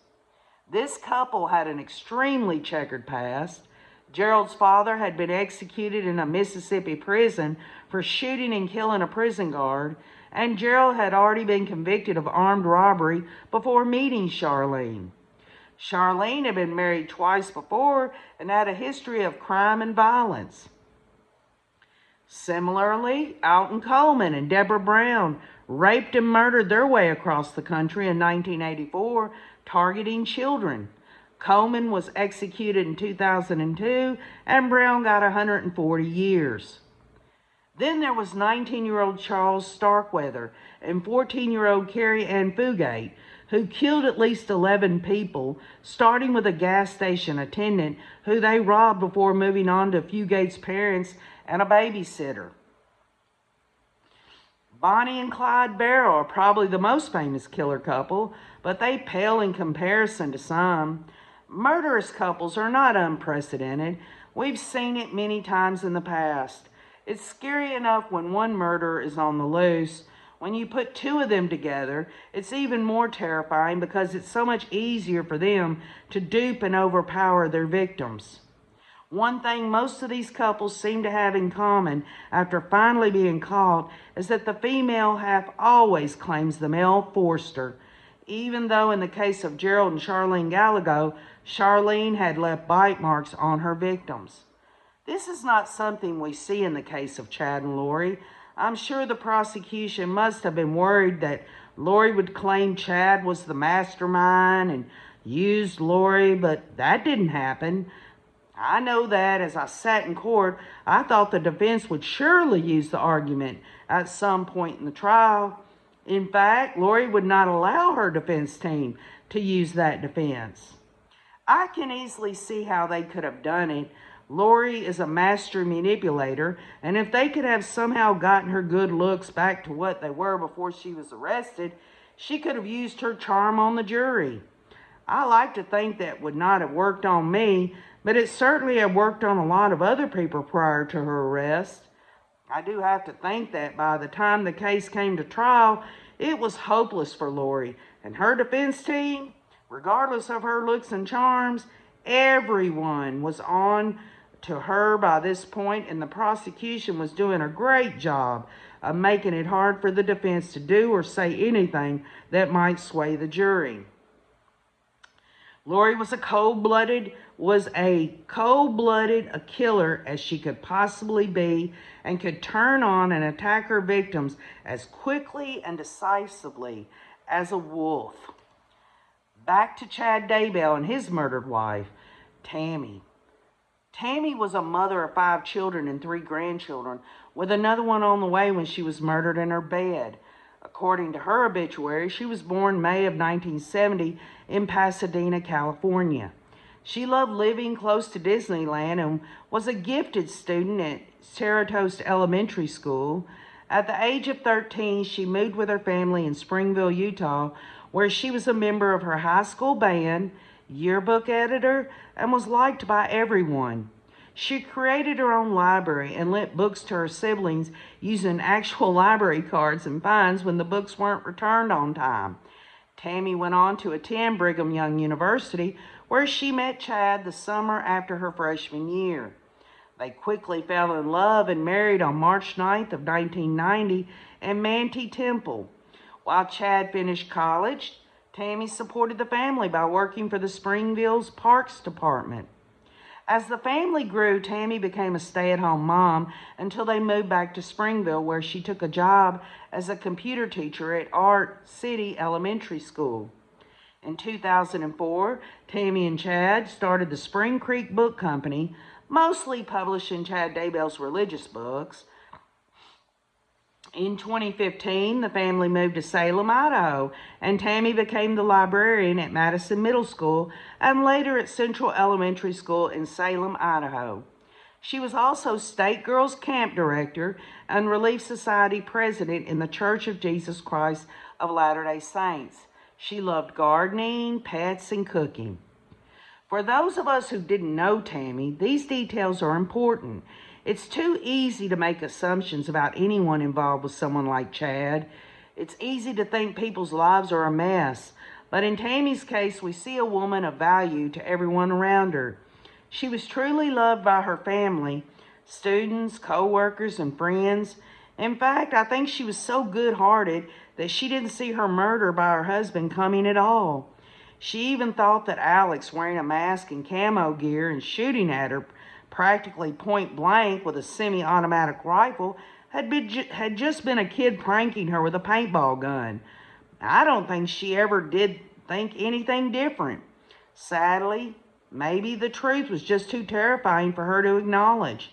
This couple had an extremely checkered past. Gerald's father had been executed in a Mississippi prison for shooting and killing a prison guard, and Gerald had already been convicted of armed robbery before meeting Charlene. Charlene had been married twice before and had a history of crime and violence. Similarly, Alton Coleman and Deborah Brown raped and murdered their way across the country in 1984, targeting children. Coleman was executed in 2002, and Brown got 140 years. Then there was 19-year-old Charles Starkweather and 14-year-old Carrie Ann Fugate, who killed at least 11 people, starting with a gas station attendant who they robbed before moving on to Fugate's parents and a babysitter. Bonnie and Clyde Barrow are probably the most famous killer couple, but they pale in comparison to some. Murderous couples are not unprecedented. We've seen it many times in the past. It's scary enough when one murderer is on the loose. When you put two of them together, it's even more terrifying because it's so much easier for them to dupe and overpower their victims. One thing most of these couples seem to have in common after finally being caught is that the female half always claims the male forced her, even though in the case of Gerald and Charlene Gallego, Charlene had left bite marks on her victims. This is not something we see in the case of Chad and Lori. I'm sure the prosecution must have been worried that Lori would claim Chad was the mastermind and used Lori, but that didn't happen. I know that as I sat in court, I thought the defense would surely use the argument at some point in the trial. In fact, Lori would not allow her defense team to use that defense. I can easily see how they could have done it. Lori is a master manipulator, and if they could have somehow gotten her good looks back to what they were before she was arrested, she could have used her charm on the jury. I like to think that would not have worked on me, but it certainly had worked on a lot of other people prior to her arrest. I do have to think that by the time the case came to trial, it was hopeless for Lori and her defense team. Regardless of her looks and charms, everyone was on to her by this point, and the prosecution was doing a great job of making it hard for the defense to do or say anything that might sway the jury. Lori was a cold-blooded killer as she could possibly be, and could turn on and attack her victims as quickly and decisively as a wolf. Back to Chad Daybell and his murdered wife, Tammy. Tammy was a mother of 5 children and 3 grandchildren, with another one on the way when she was murdered in her bed. According to her obituary, she was born May of 1970 in Pasadena, California. She loved living close to Disneyland and was a gifted student at Cerritos Elementary School. At the age of 13, she moved with her family in Springville, Utah, where she was a member of her high school band, yearbook editor, and was liked by everyone. She created her own library and lent books to her siblings using actual library cards and fines when the books weren't returned on time. Tammy went on to attend Brigham Young University, where she met Chad the summer after her freshman year. They quickly fell in love and married on March 9th of 1990 in Manti Temple. While Chad finished college, Tammy supported the family by working for the Springville's Parks Department. As the family grew, Tammy became a stay-at-home mom until they moved back to Springville, where she took a job as a computer teacher at Art City Elementary School. In 2004, Tammy and Chad started the Spring Creek Book Company, mostly publishing Chad Daybell's religious books. In 2015, the family moved to Salem, Idaho, and Tammy became the librarian at Madison Middle School and later at Central Elementary School in Salem, Idaho. She was also State Girls Camp Director and Relief Society President in the Church of Jesus Christ of Latter-day Saints. She loved gardening, pets, and cooking. For those of us who didn't know Tammy, these details are important. It's too easy to make assumptions about anyone involved with someone like Chad. It's easy to think people's lives are a mess. But in Tammy's case, we see a woman of value to everyone around her. She was truly loved by her family, students, co-workers, and friends. In fact, I think she was so good-hearted that she didn't see her murder by her husband coming at all. She even thought that Alex, wearing a mask and camo gear and shooting at her practically point blank with a semi-automatic rifle, had just been a kid pranking her with a paintball gun. I don't think she ever did think anything different. Sadly, maybe the truth was just too terrifying for her to acknowledge.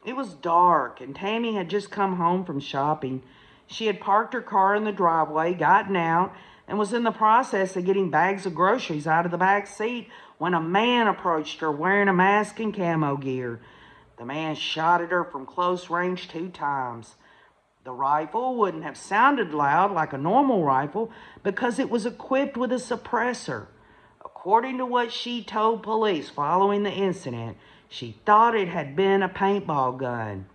It was dark, and Tammy had just come home from shopping. She had parked her car in the driveway, gotten out, and was in the process of getting bags of groceries out of the back seat when a man approached her wearing a mask and camo gear. The man shot at her from close range 2 times. The rifle wouldn't have sounded loud like a normal rifle because it was equipped with a suppressor. According to what she told police following the incident, she thought it had been a paintball gun.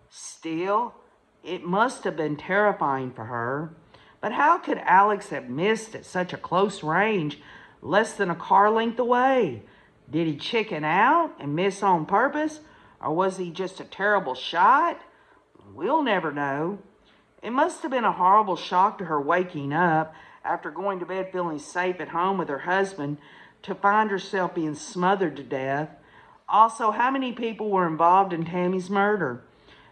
Still, it must have been terrifying for her. But how could Alex have missed at such a close range, less than a car length away? Did he chicken out and miss on purpose? Or was he just a terrible shot? We'll never know. It must have been a horrible shock to her waking up after going to bed feeling safe at home with her husband to find herself being smothered to death. Also, how many people were involved in Tammy's murder?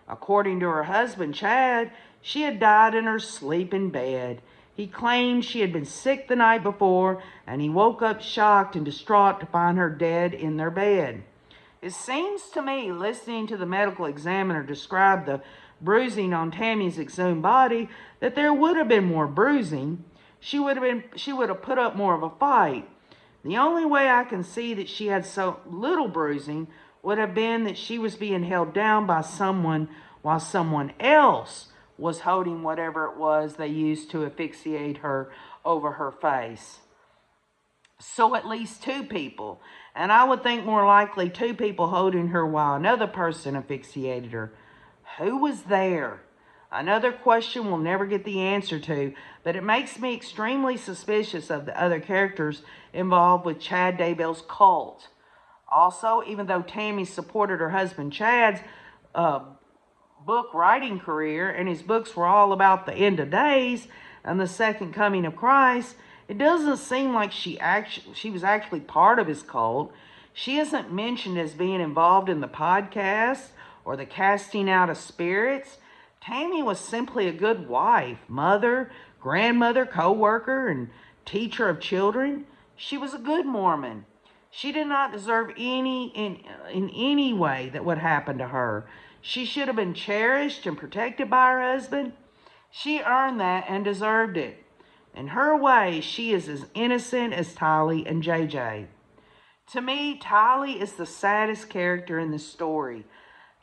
According to her husband, Chad, she had died in her sleep in bed. He claimed she had been sick the night before, and he woke up shocked and distraught to find her dead in their bed. It seems to me, listening to the medical examiner describe the bruising on Tammy's exhumed body, that there would have been more bruising. She would have put up more of a fight. The only way I can see that she had so little bruising would have been that she was being held down by someone while someone else was holding whatever it was they used to asphyxiate her over her face. So at least 2 people, and I would think more likely 2 people holding her while another person asphyxiated her. Who was there? Another question we'll never get the answer to, but it makes me extremely suspicious of the other characters involved with Chad Daybell's cult. Also, even though Tammy supported her husband Chad's book writing career, and his books were all about the end of days and the second coming of Christ, it doesn't seem like she was actually part of his cult. She isn't mentioned as being involved in the podcast or the casting out of spirits. Tammy was simply a good wife, mother, grandmother, co-worker, and teacher of children. She was a good Mormon. She did not deserve in any way that would happen to her. She should have been cherished and protected by her husband. She earned that and deserved it. In her way, she is as innocent as Tylee and JJ. To me, Tylee is the saddest character in this story.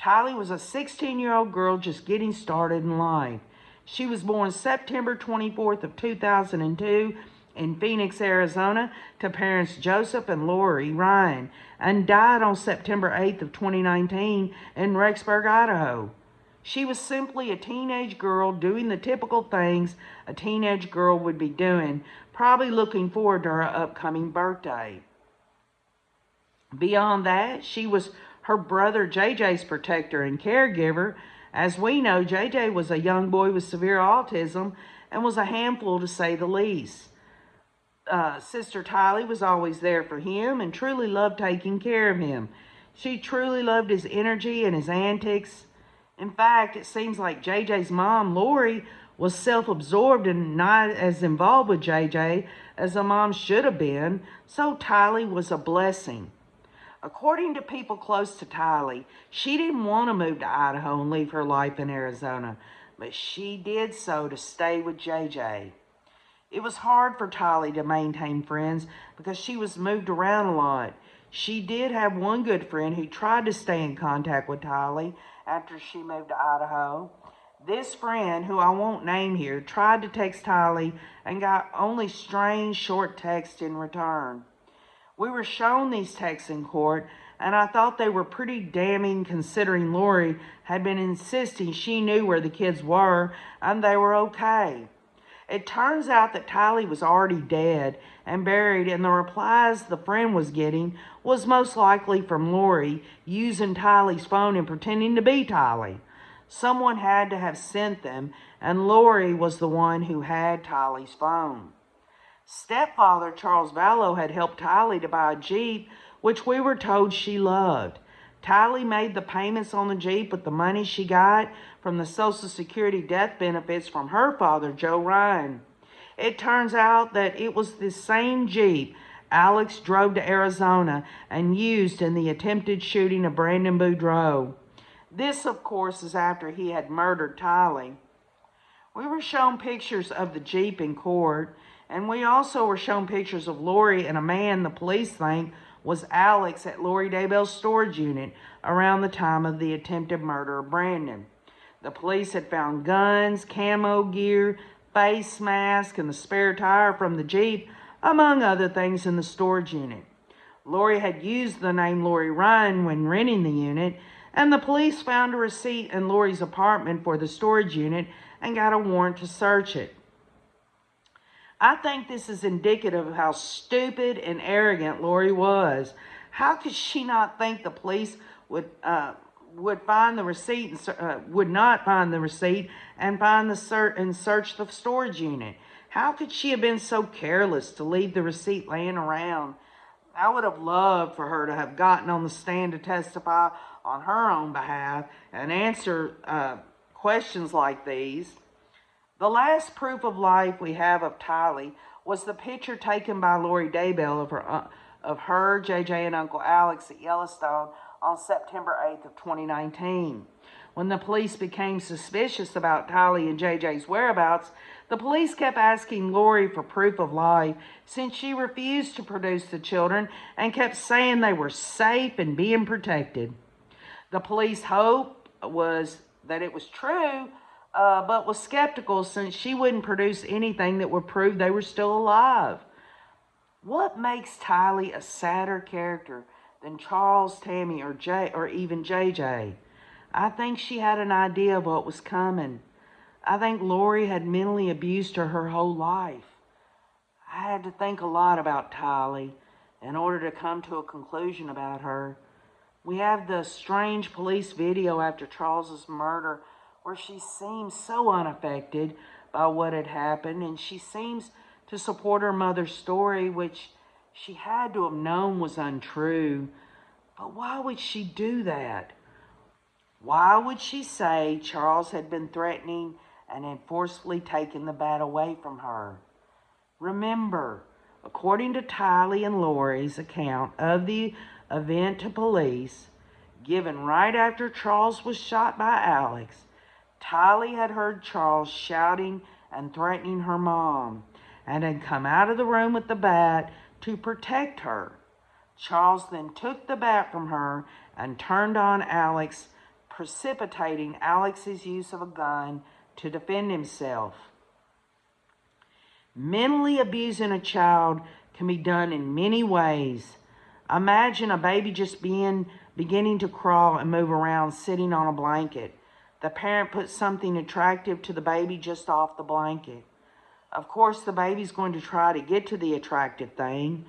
Tylee was a 16-year-old girl just getting started in life. She was born September 24th of 2002 in Phoenix, Arizona, to parents Joseph and Lori Ryan, and died on September 8th of 2019 in Rexburg, Idaho. She was simply a teenage girl doing the typical things a teenage girl would be doing, probably looking forward to her upcoming birthday. Beyond that, she was her brother JJ's protector and caregiver. As we know, JJ was a young boy with severe autism and was a handful to say the least. Sister Tylee was always there for him and truly loved taking care of him. She truly loved his energy and his antics. In fact, it seems like JJ's mom, Lori, was self-absorbed and not as involved with JJ as a mom should have been, so Tylee was a blessing. According to people close to Tylee, she didn't want to move to Idaho and leave her life in Arizona, but she did so to stay with JJ. It was hard for Tylee to maintain friends because she was moved around a lot. She did have one good friend who tried to stay in contact with Tylee after she moved to Idaho. This friend, who I won't name here, tried to text Tylee and got only strange short texts in return. We were shown these texts in court, and I thought they were pretty damning considering Lori had been insisting she knew where the kids were and they were okay. It turns out that Tylee was already dead and buried, and the replies the friend was getting was most likely from Lori using Tylee's phone and pretending to be Tylee. Someone had to have sent them, and Lori was the one who had Tylee's phone. Stepfather Charles Vallow had helped Tylee to buy a Jeep, which we were told she loved. Tylee made the payments on the Jeep with the money she got from the Social Security death benefits from her father, Joe Ryan. It turns out that it was the same Jeep Alex drove to Arizona and used in the attempted shooting of Brandon Boudreaux. This, of course, is after he had murdered Tylee. We were shown pictures of the Jeep in court, and we also were shown pictures of Lori and a man the police think was Alex at Lori Daybell's storage unit around the time of the attempted murder of Brandon. The police had found guns, camo gear, face mask, and the spare tire from the Jeep, among other things in the storage unit. Lori had used the name Lori Ryan when renting the unit, and the police found a receipt in Lori's apartment for the storage unit and got a warrant to search it. I think this is indicative of how stupid and arrogant Lori was. How could she not think the police would find the receipt and would not find the receipt and search the storage unit? How could she have been so careless to leave the receipt laying around? I would have loved for her to have gotten on the stand to testify on her own behalf and answer questions like these. The last proof of life we have of Tylee was the picture taken by Lori Daybell of her, JJ, and Uncle Alex at Yellowstone on September 8th of 2019. When the police became suspicious about Tylee and JJ's whereabouts, the police kept asking Lori for proof of life since she refused to produce the children and kept saying they were safe and being protected. The police hope was that it was true, but was skeptical since she wouldn't produce anything that would prove they were still alive. What makes Tylee a sadder character than Charles, Tammy, or even JJ? I think she had an idea of what was coming. I think Lori had mentally abused her whole life. I had to think a lot about Tylee in order to come to a conclusion about her. We have the strange police video after Charles's murder where she seems so unaffected by what had happened, and she seems to support her mother's story, which she had to have known was untrue. But why would she do that? Why would she say Charles had been threatening and had forcefully taken the bat away from her? Remember, according to Tylee and Lori's account of the event to police, given right after Charles was shot by Alex, Tylee had heard Charles shouting and threatening her mom and had come out of the room with the bat to protect her. Charles then took the bat from her and turned on Alex, precipitating Alex's use of a gun to defend himself. Mentally abusing a child can be done in many ways. Imagine a baby just beginning to crawl and move around sitting on a blanket. The parent puts something attractive to the baby just off the blanket. Of course, the baby's going to try to get to the attractive thing.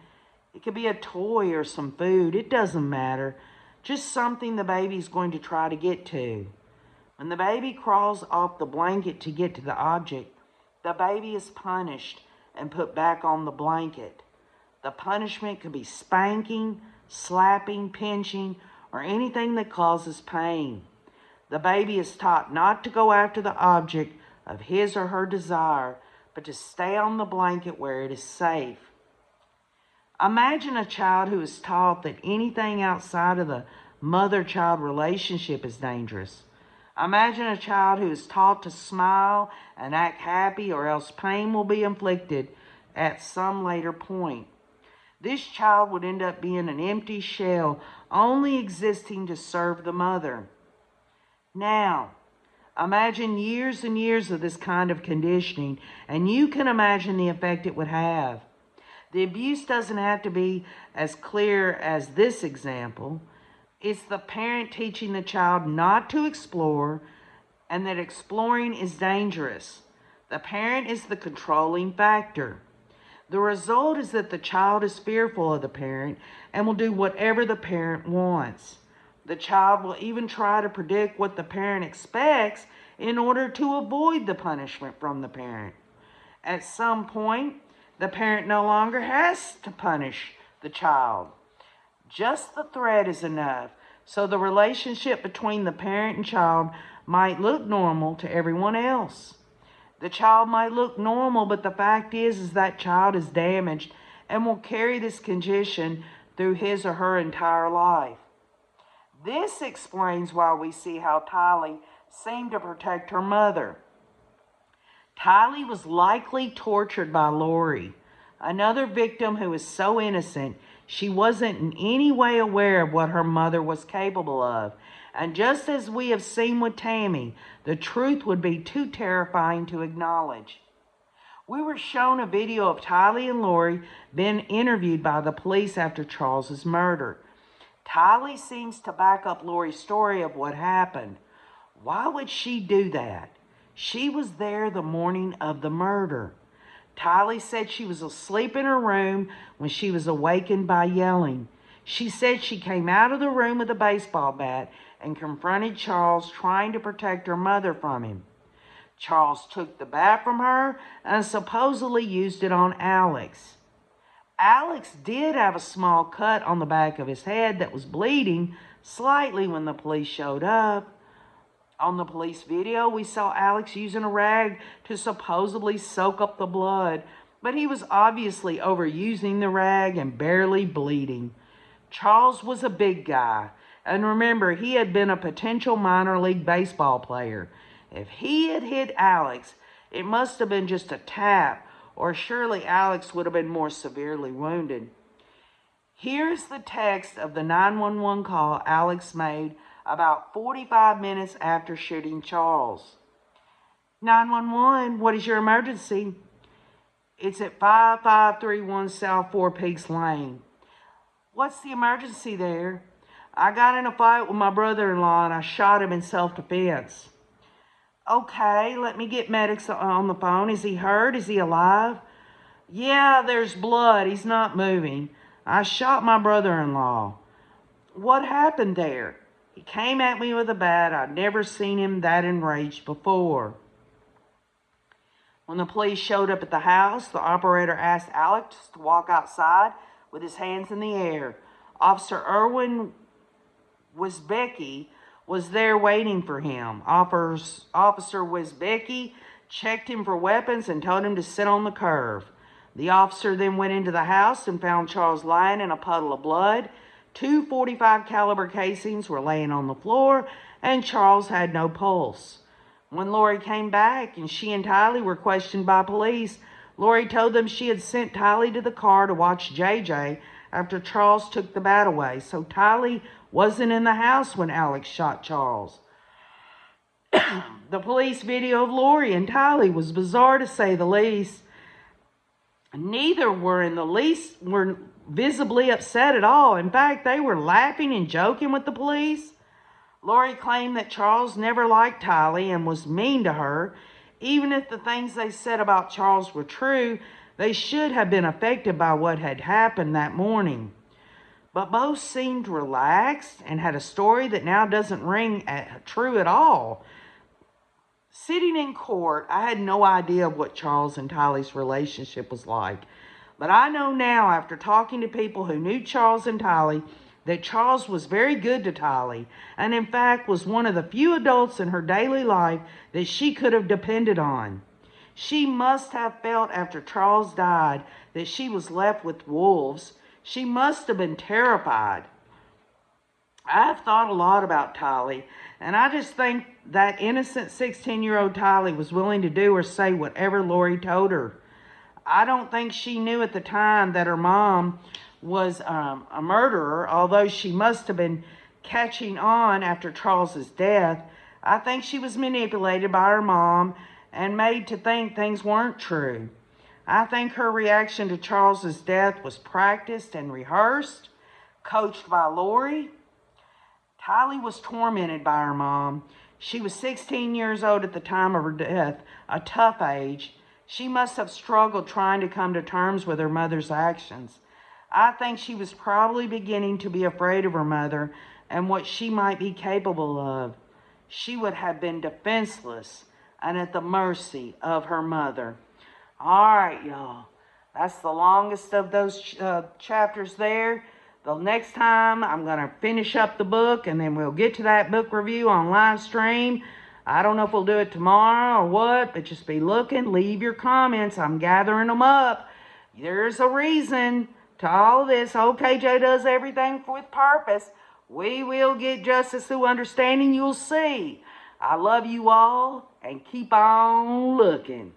It could be a toy or some food. It doesn't matter. Just something the baby's going to try to get to. When the baby crawls off the blanket to get to the object, the baby is punished and put back on the blanket. The punishment could be spanking, slapping, pinching, or anything that causes pain. The baby is taught not to go after the object of his or her desire, but to stay on the blanket where it is safe. Imagine a child who is taught that anything outside of the mother-child relationship is dangerous. Imagine a child who is taught to smile and act happy, or else pain will be inflicted at some later point. This child would end up being an empty shell, only existing to serve the mother. Now, imagine years and years of this kind of conditioning, and you can imagine the effect it would have. The abuse doesn't have to be as clear as this example. It's the parent teaching the child not to explore, and that exploring is dangerous. The parent is the controlling factor. The result is that the child is fearful of the parent and will do whatever the parent wants. The child will even try to predict what the parent expects in order to avoid the punishment from the parent. At some point, the parent no longer has to punish the child. Just the threat is enough, so the relationship between the parent and child might look normal to everyone else. The child might look normal, but the fact is that child is damaged and will carry this condition through his or her entire life. This explains why we see how Tylee seemed to protect her mother. Tylee was likely tortured by Lori, another victim who was so innocent she wasn't in any way aware of what her mother was capable of. And just as we have seen with Tammy, the truth would be too terrifying to acknowledge. We were shown a video of Tylee and Lori being interviewed by the police after Charles's murder. Tylee seems to back up Lori's story of what happened. Why would she do that? She was there the morning of the murder. Tylee said she was asleep in her room when she was awakened by yelling. She said she came out of the room with a baseball bat and confronted Charles, trying to protect her mother from him. Charles took the bat from her and supposedly used it on Alex. Alex did have a small cut on the back of his head that was bleeding slightly when the police showed up. On the police video, we saw Alex using a rag to supposedly soak up the blood, but he was obviously overusing the rag and barely bleeding. Charles was a big guy, and remember, he had been a potential minor league baseball player. If he had hit Alex, it must have been just a tap, or surely Alex would have been more severely wounded. Here's the text of the 911 call Alex made about 45 minutes after shooting Charles. 911, what is your emergency? It's at 5531 South Four Peaks Lane. What's the emergency there? I got in a fight with my brother-in-law and I shot him in self-defense. Okay, let me get medics on the phone. Is he hurt? Is he alive? Yeah, there's blood. He's not moving. I shot my brother-in-law. What happened there? He came at me with a bat. I'd never seen him that enraged before. When the police showed up at the house, the operator asked Alex to walk outside with his hands in the air. Officer Erwin Wisbecki was there waiting for him. Officer Wisbecki checked him for weapons and told him to sit on the curb. The officer then went into the house and found Charles lying in a puddle of blood. 2 .45 caliber casings were laying on the floor, and Charles had no pulse. When Lori came back and she and Tylee were questioned by police, Lori told them she had sent Tylee to the car to watch JJ after Charles took the bat away, so Tylee wasn't in the house when Alex shot Charles. The police video of Lori and Tylee was bizarre, to say the least. Neither were visibly upset at all. In fact, they were laughing and joking with the police. Lori claimed that Charles never liked Tylee and was mean to her. Even if the things they said about Charles were true, they should have been affected by what had happened that morning. But both seemed relaxed and had a story that now doesn't ring true at all. Sitting in court, I had no idea what Charles and Tylee's relationship was like. But I know now, after talking to people who knew Charles and Tylee, that Charles was very good to Tylee, and in fact was one of the few adults in her daily life that she could have depended on. She must have felt after Charles died that she was left with wolves. She must have been terrified. I've thought a lot about Tylee, and I just think that innocent 16-year-old Tylee was willing to do or say whatever Lori told her. I don't think she knew at the time that her mom was a murderer, although she must have been catching on after Charles's death. I think she was manipulated by her mom and made to think things weren't true. I think her reaction to Charles's death was practiced and rehearsed, coached by Lori. Tylee was tormented by her mom. She was 16 years old at the time of her death, a tough age. She must have struggled trying to come to terms with her mother's actions. I think she was probably beginning to be afraid of her mother and what she might be capable of. She would have been defenseless and at the mercy of her mother. All right, y'all. That's the longest of those chapters there. The next time, I'm going to finish up the book, and then we'll get to that book review on live stream. I don't know if we'll do it tomorrow or what, but just be looking. Leave your comments. I'm gathering them up. There's a reason to all this. OKJ does everything with purpose. We will get justice through understanding. You'll see. I love you all, and keep on looking.